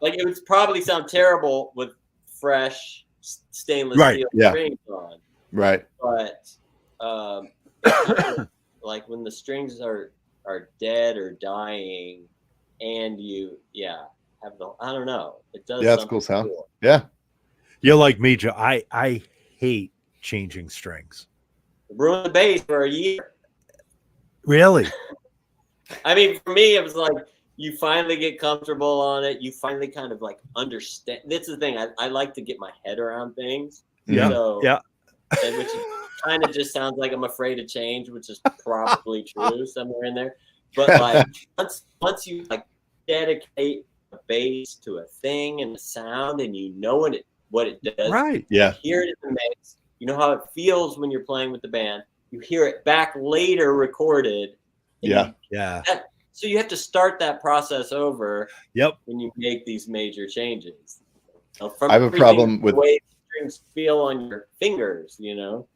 Like it would probably sound terrible with fresh stainless steel strings on. Right. But like when the strings are dead or dying and you have I don't know. It does. Yeah, it's a cool sound. Cool. Yeah. You're like me, Joe. I hate changing strings. Ruin the bass for a year. Really? I mean, for me, it was like you finally get comfortable on it. You finally kind of like understand. This is the thing. I like to get my head around things. Yeah. So, which kind of just sounds like I'm afraid to change, which is probably true somewhere in there. But like once you like dedicate a bass to a thing and a sound, and you know what it does. Right. Yeah. You hear it in the mix. You know how it feels when you're playing with the band. You hear it back later recorded. Yeah. So you have to start that process over. Yep. When you make these major changes. I have a problem with the way strings feel on your fingers, you know?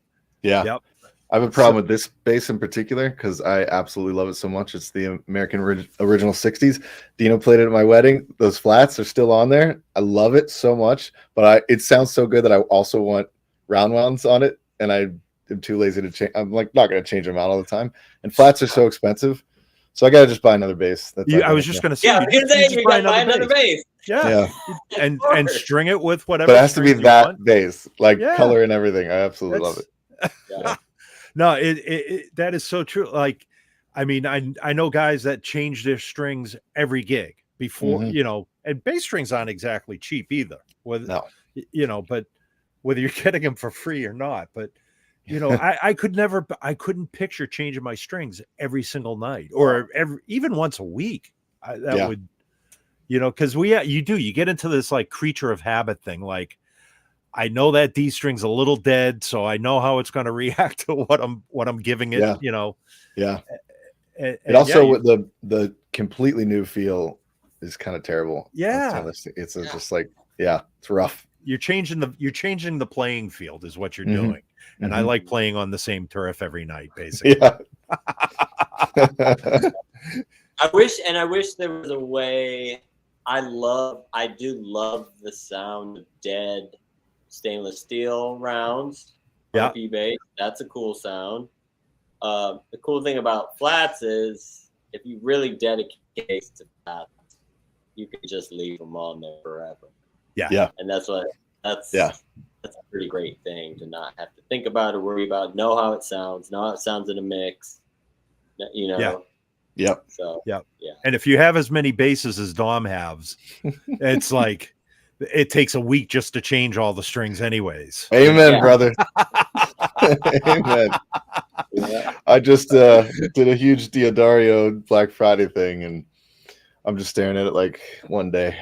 Yeah. Yep. I have a problem with this bass in particular because I absolutely love it so much. It's the American original 60s. Dino played it at my wedding. Those flats are still on there. I love it so much, but it sounds so good that I also want round wounds on it, and I am too lazy to change. I'm like not going to change them out all the time, and flats are so expensive, so I got to just buy another bass. I was just going to say, you got to buy another bass. Yeah. And string it with whatever. But it has to be that bass, like color and everything. I absolutely love it. Yeah. No, that is so true. Like, I mean, I know guys that change their strings every gig before, and bass strings aren't exactly cheap either. But whether you're getting them for free or not, but I couldn't picture changing my strings every single night or even once a week. Would, because you get into this like creature of habit thing. Like, I know that D string's a little dead, so I know how it's going to react to what I'm giving it. Yeah. And also with the completely new feel is kind of terrible. Yeah. It's just like it's rough. You're changing the playing field is what you're doing, and I like playing on the same turf every night, basically. Yeah. I wish there was a way. I do love the sound of dead stainless steel rounds. Bass. That's a cool sound. The cool thing about flats is if you really dedicate to flats, you can just leave them on there forever. Yeah. And that's a pretty great thing to not have to think about or worry about, know how it sounds in a mix, you know? Yeah. Yep. So, yeah. Yeah. And if you have as many basses as Dom has, it's like, it takes a week just to change all the strings anyways. Amen, brother. Amen. Yeah. I just did a huge Diodario Black Friday thing, and I'm just staring at it like one day.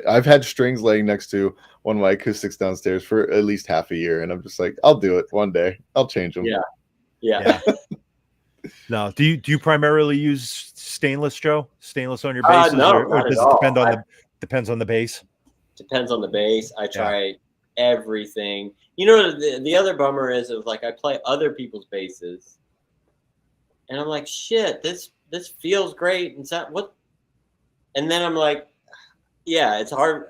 I've had strings laying next to one of my acoustics downstairs for at least half a year, and I'm just like, I'll do it one day. I'll change them. Yeah. Now, do you primarily use stainless, Joe? Stainless on your basses, no, or does it depend on depends on the bass? Depends on the bass. I try everything. You know, the other bummer is like I play other people's basses, and I'm like, shit, this feels great, and what? And then I'm like, yeah, it's hard.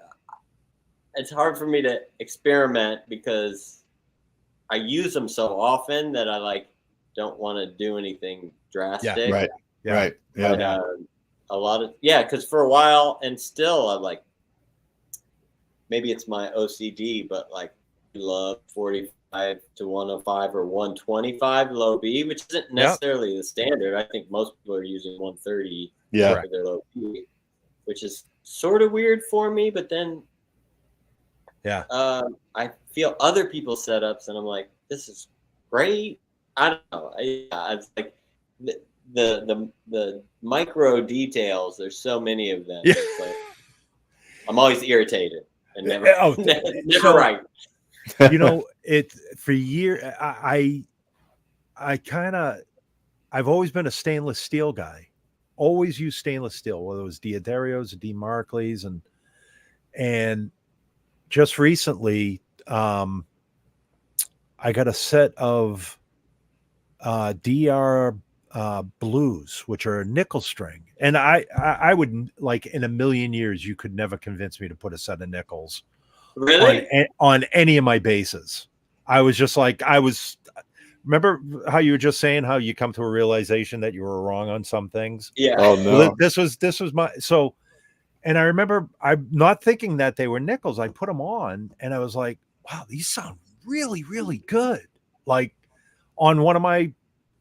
It's hard for me to experiment because I use them so often that I like don't want to do anything drastic. Yeah, right. Yeah. Right. Yeah. But, a lot of because for a while and still I'm like, maybe it's my OCD, but like love 45 to 105 or 125 low B, which isn't necessarily the standard. I think most people are using 130 for their low B, which is sort of weird for me. But then, I feel other people's setups, and I'm like, this is great. I don't know. It's like the micro details. There's so many of them. It's like, I'm always irritated and never right. You know, for years I've always been a stainless steel guy. Always used stainless steel, whether it was Diodarios or D Markleys, and just recently I got a set of DR blues, which are a nickel string, and I would, like, in a million years you could never convince me to put a set of nickels on any of my basses. I was just like, remember how you were just saying how you come to a realization that you were wrong on some things? Yeah. Oh no. Well, this was my and I remember I'm not thinking that they were nickels. I put them on and I was like, wow, these sound really, really good. Like on one of my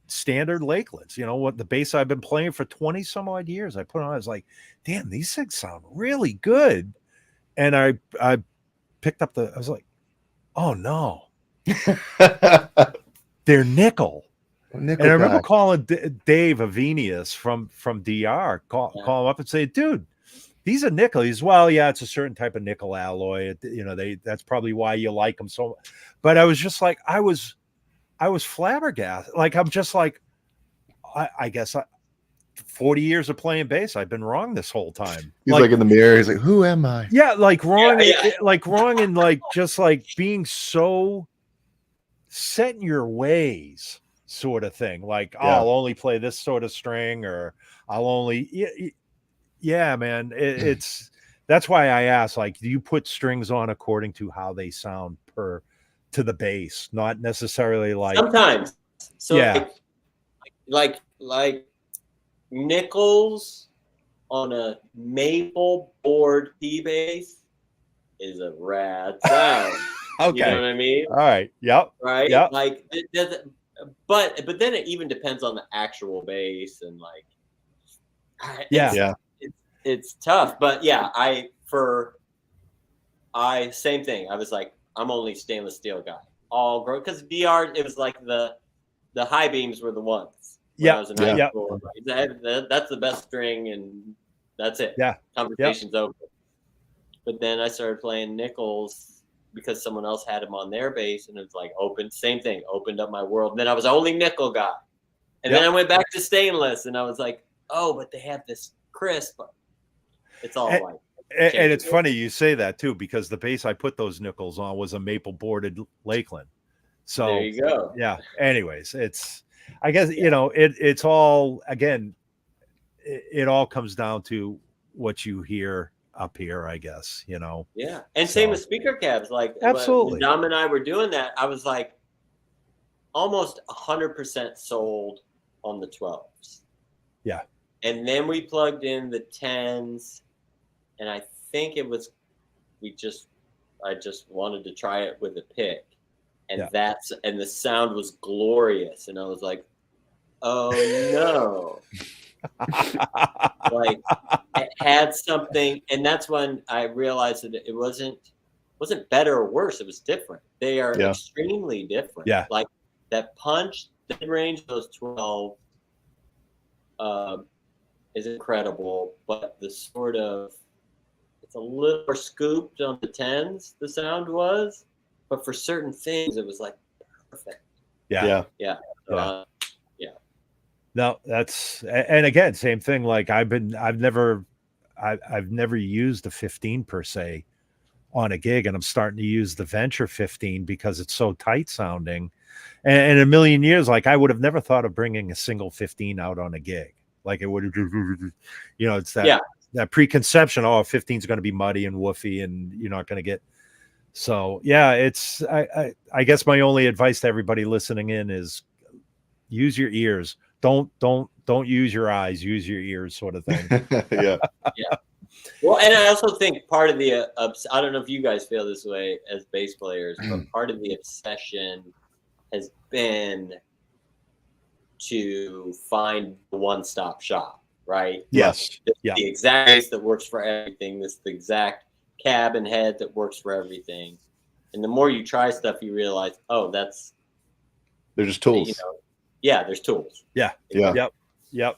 standard Lakelands, you know, what the bass I've been playing for 20 some odd years. I put on, I was like, damn, these things sound really good. And I picked up I was like, oh no, they're nickel. And I remember calling Dave Avenius from DR, call him up and say, dude, these are nickel. He's, well, yeah, it's a certain type of nickel alloy. You know, that's probably why you like them so much. But I was just like, I was flabbergasted. Like, I'm just like, I guess 40 years of playing bass, I've been wrong this whole time. He's like in the mirror. He's like, who am I? Yeah, like wrong, like wrong, and like just like being so set in your ways, sort of thing. Like, oh, I'll only play this sort of string, or I'll only. Yeah, man. It's that's why I asked, like, do you put strings on according to how they sound to the bass, not necessarily like sometimes. So like nickels on a maple board P bass is a rad sound. Okay. You know what I mean? All right. Yep. Right. Yep. Like but then it even depends on the actual bass, and like it's tough. But yeah, same thing. I was like, I'm only stainless steel guy. All grow, because DR, it was like the high beams were the ones. Yeah. I was in high school. That's the best string, and that's it. Yeah. Conversation's over. But then I started playing nickels because someone else had them on their bass, and it was like same thing, opened up my world. And then I was only nickel guy. And then I went back to stainless, and I was like, oh, but they have this crisp. It's all like. And it's funny you say that too, because the bass I put those nickels on was a maple boarded Lakeland. So there you go. Yeah. Anyways, I guess, you know, it's all, again, it all comes down to what you hear up here, I guess, you know. Yeah. And same with speaker cabs. Like, absolutely. When Dom and I were doing that, I was like almost 100% sold on the 12s. Yeah. And then we plugged in the 10s, and I think it was I just wanted to try it with a pick, and and the sound was glorious, and I was like, oh no. Like it had something, and that's when I realized that it wasn't better or worse. It was different. They are extremely different. Yeah. Like that punch, the range, those 12 is incredible, but the sort of, it's a little more scooped on the 10s, the sound was, but for certain things, it was like perfect. Yeah. No, and again, same thing. Like I've never used a 15 per se on a gig, and I'm starting to use the Venture 15 because it's so tight sounding. And in a million years, like I would have never thought of bringing a single 15 out on a gig. Like it would, it's that preconception. Oh, 15 is going to be muddy and woofy, and you're not going to get. So yeah, it's I guess my only advice to everybody listening in is use your ears. Don't use your eyes, use your ears, sort of thing. Yeah. Well, and I also think part of the I don't know if you guys feel this way as bass players, but part of the obsession has been to find the one-stop shop, right? Yes. The exact bass that works for everything. This the exact cab and head that works for everything. And the more you try stuff, you realize, oh, they're just tools. There's tools. Yeah. Yep.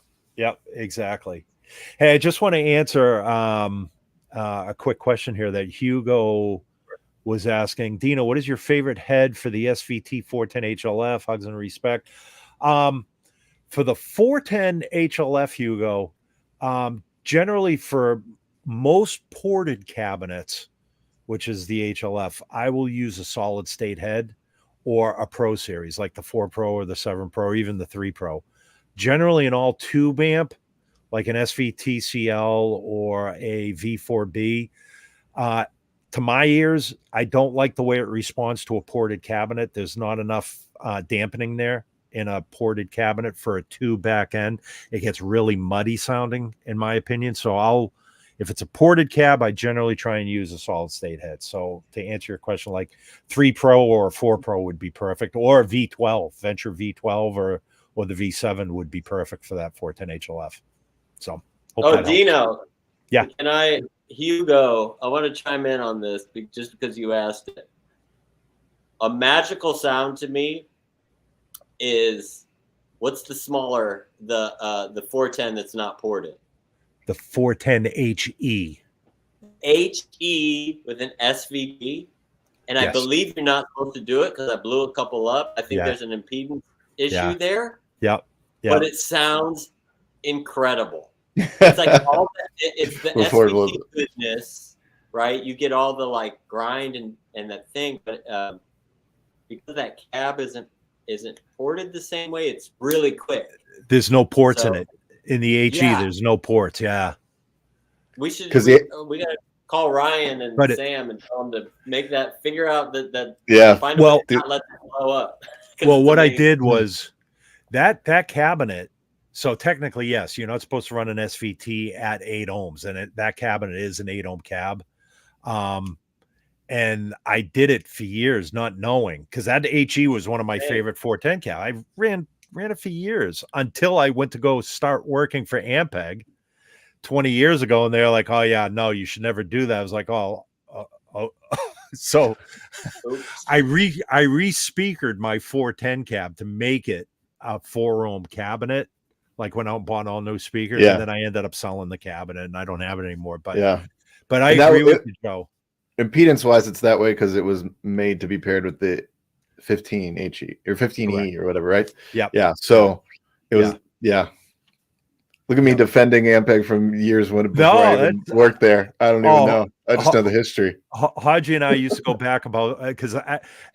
Exactly. Hey, I just want to answer a quick question here that Hugo was asking. Dino, what is your favorite head for the SVT 410 HLF? Hugs and respect. For the 410 HLF, Hugo, generally for most ported cabinets, which is the HLF, I will use a solid state head or a Pro series like the 4 Pro or the 7 Pro or even the 3 Pro. Generally an all tube amp like an SVT CL or a V4B. To my ears, I don't like the way it responds to a ported cabinet. There's not enough dampening there in a ported cabinet for a tube back end. It gets really muddy sounding, in my opinion. So if it's a ported cab, I generally try and use a solid state head. So to answer your question, like 3 Pro or 4 Pro would be perfect, or a V12, Venture V12 or the V7 would be perfect for that 410 HLF. So, Dino. Yeah. Hugo, I want to chime in on this just because you asked it. A magical sound to me is, what's the smaller, the 410 that's not ported? The 410 HE. HE with an SVT. And I believe you're not supposed to do it because I blew a couple up. I think there's an impedance issue there. Yep. But it sounds incredible. It's like all it's the SVT goodness, right? You get all the like grind and that thing, but because that cab isn't ported the same way, it's really quick. There's no ports in it. In the HE, there's no ports. Yeah. We should we gotta call Ryan and Sam and tell them to figure out that find a way to not let it blow up. Well, what I did was that cabinet. So technically, yes, you're not supposed to run an SVT at 8 ohms, and that cabinet is an 8 ohm cab. And I did it for years, not knowing, because that HE was one of my favorite 410 cab. I ran it for years until I went to go start working for Ampeg 20 years ago, and they're like, "Oh yeah, no, you should never do that." I was like, "Oh." So I re-speakered my 410 cab to make it a 4 ohm cabinet. Like went out and bought all new speakers, and then I ended up selling the cabinet, and I don't have it anymore. But I agree with you, Joe. Impedance wise, it's that way because it was made to be paired with the 15 HE or 15E or whatever, right? Yeah. So it was Look at me defending Ampeg from years before I even worked there. I don't even know. I just know the history. Haji and I used to go back about, because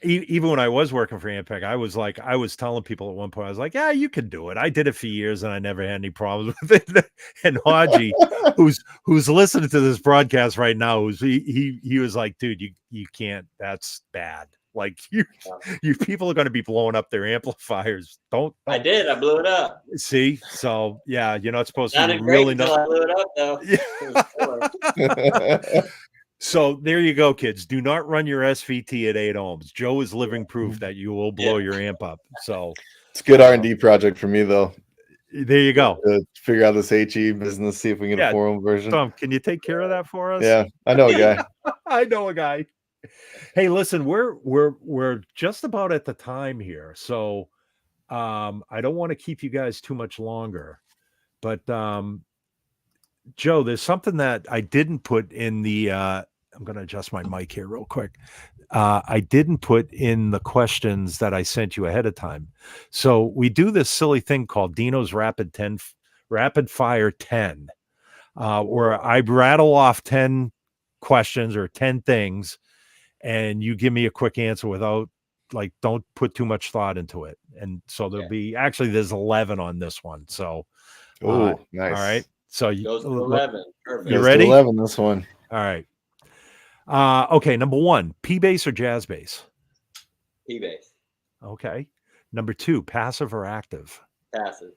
even when I was working for Ampeg, I was telling people at one point, I was like, yeah, you can do it. I did it for years and I never had any problems with it. And Haji, who's listening to this broadcast right now, he was like, dude, you can't, that's bad. Like you people are going to be blowing up thetheir amplifiers. Don't. I did. I blew it up. See, so yeah, you're not supposed to Sounded really great until I blew it up, though. Yeah. So there you go, kids. Do not run your SVT at 8 ohms. Joe is living proof that you will blow your amp up. So it's a good R&D project for me, though. There you go. To figure out this HE business, see if we can get a 4 ohm version. Tom, can you take care of that for us? Yeah, I know a guy. I know a guy. Hey, listen, we're just about at the time here, so I don't want to keep you guys too much longer. But Joe, there's something that I didn't put in the. I'm going to adjust my mic here real quick. I didn't put in the questions that I sent you ahead of time. So we do this silly thing called Dino's Rapid Fire 10, where I rattle off 10 questions or 10 things, and you give me a quick answer without, like, don't put too much thought into it. And so there'll be, actually, there's 11 on this one. So, nice. All right. So goes to 11. Perfect. You ready? 11 this one. All right. Okay, number 1, P bass or jazz bass? P bass. Okay. Number 2, passive or active? Passive.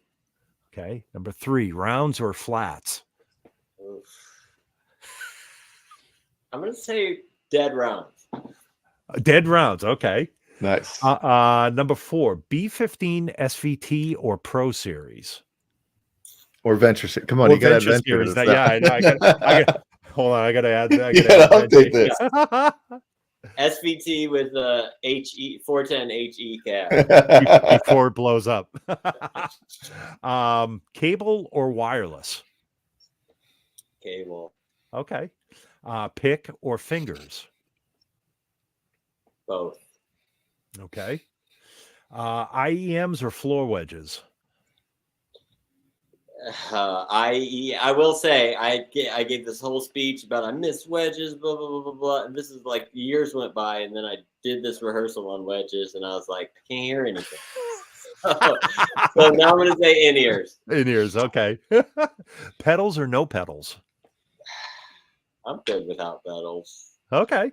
Okay. Number 3, rounds or flats? Oof. I'm gonna say dead rounds. Dead rounds. Okay. Nice. Number 4, B15 SVT or Pro Series? Or Venture Series. Come on, you got Venture Series. I got. Hold on, I gotta add that. I'll take this. SVT with the HE 410 HE cab before it blows up. Cable or wireless? Cable. Okay. Pick or fingers? Both. Okay. IEMs or floor wedges? I will say I gave this whole speech about I miss wedges, blah blah blah blah blah, and this is like years went by, and then I did this rehearsal on wedges, and I was like, I can't hear anything. So now I'm gonna say in ears. In ears, okay. Pedals or no pedals? I'm good without pedals. Okay.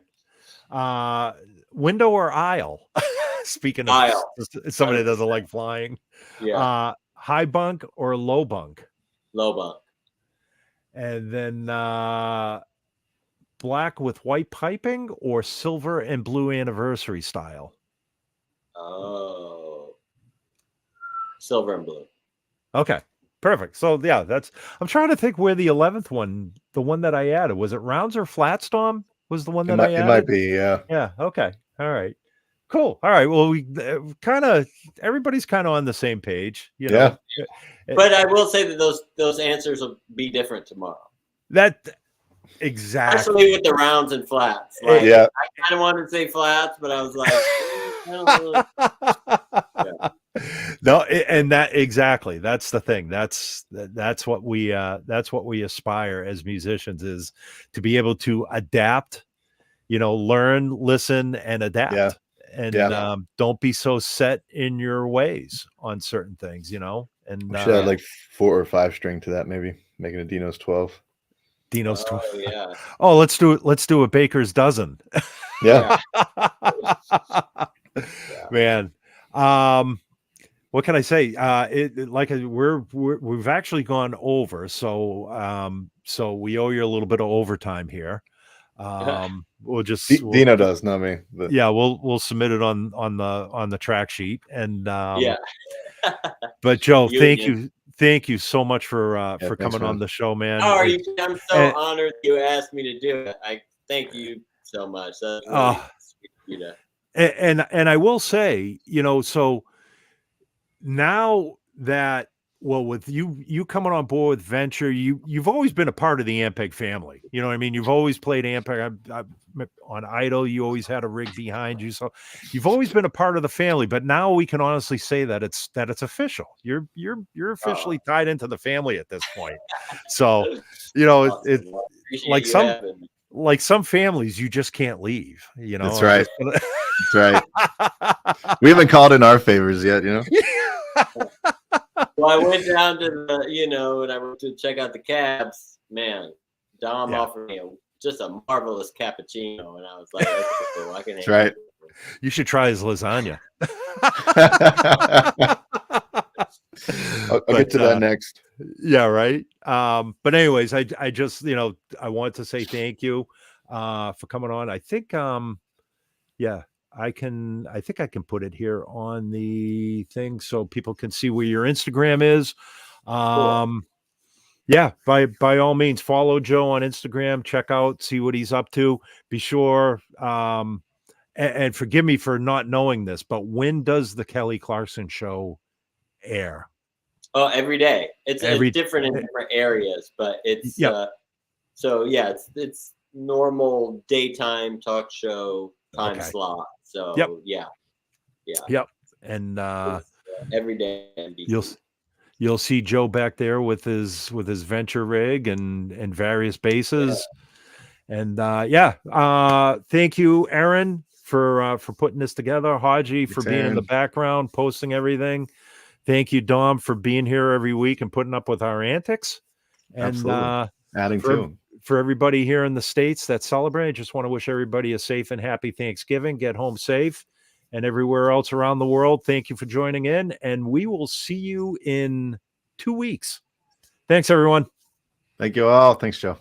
Window or aisle? Speaking of aisle. Somebody that doesn't like flying. Yeah. High bunk or low bunk? Low bunk. And then black with white piping or silver and blue anniversary style? Oh. Silver and blue. Okay. Perfect. So yeah, I'm trying to think where the 11th one, the one that I added, was it rounds or flats, Tom? Was the one that I added? It might be, yeah. Yeah. Okay. All right. Cool. All right. Well, we everybody's kind of on the same page, you know. Yeah. But I will say that those answers will be different tomorrow. That exactly. Especially with the rounds and flats. Like, I kind of wanted to say flats, but I was like, yeah. No, and that exactly. That's the thing. That's what we aspire as musicians, is to be able to adapt, learn, listen, and adapt. Yeah. And don't be so set in your ways on certain things, And we should add like 4 or 5 string to that, maybe making a Dino's 12. Dino's 12. Yeah. Oh, let's do a baker's dozen. Yeah. Man. What can I say? We've actually gone over, so we owe you a little bit of overtime here. We'll just Dino does, not me. But. Yeah, we'll submit it on the track sheet, and But Joe, thank you so much for coming on the show, man. Oh, I'm so honored you asked me to do it. I thank you so much. That's really sweet of you to... And I will say, so now that, well, with you coming on board with Venture, you've always been a part of the Ampeg family. You know what I mean? You've always played Ampeg. On Idol, you always had a rig behind you, so you've always been a part of the family. But now we can honestly say that it's official. You're officially tied into the family at this point. So it's like some families you just can't leave. That's right. That's right. We haven't called in our favors yet. Well, I went down to and I went to check out the cabs. Man, Dom offered me just a marvelous cappuccino, and I was like, "That's cool. I can." That's right. You should try his lasagna. I'll get to that next. Yeah, right. But anyways, I just, I want to say thank you for coming on. I think yeah, I think I can put it here on the thing so people can see where your Instagram is. Cool. Yeah, by all means, follow Joe on Instagram, check out, see what he's up to. Be sure, and forgive me for not knowing this, but when does the Kelly Clarkson show air? Oh, every day. It's different in different areas, but it's so yeah, it's normal daytime talk show time slot. So yeah. And every day. You'll see Joe back there with his venture rig and various bases. And thank you, Aaron, for putting this together. Haji for being in the background, posting everything. Thank you, Dom, for being here every week and putting up with our antics. And absolutely. Adding to them. For everybody here in the States that celebrate, I just want to wish everybody a safe and happy Thanksgiving. Get home safe. And everywhere else around the world, thank you for joining in. And we will see you in 2 weeks. Thanks, everyone. Thank you all. Thanks, Joe.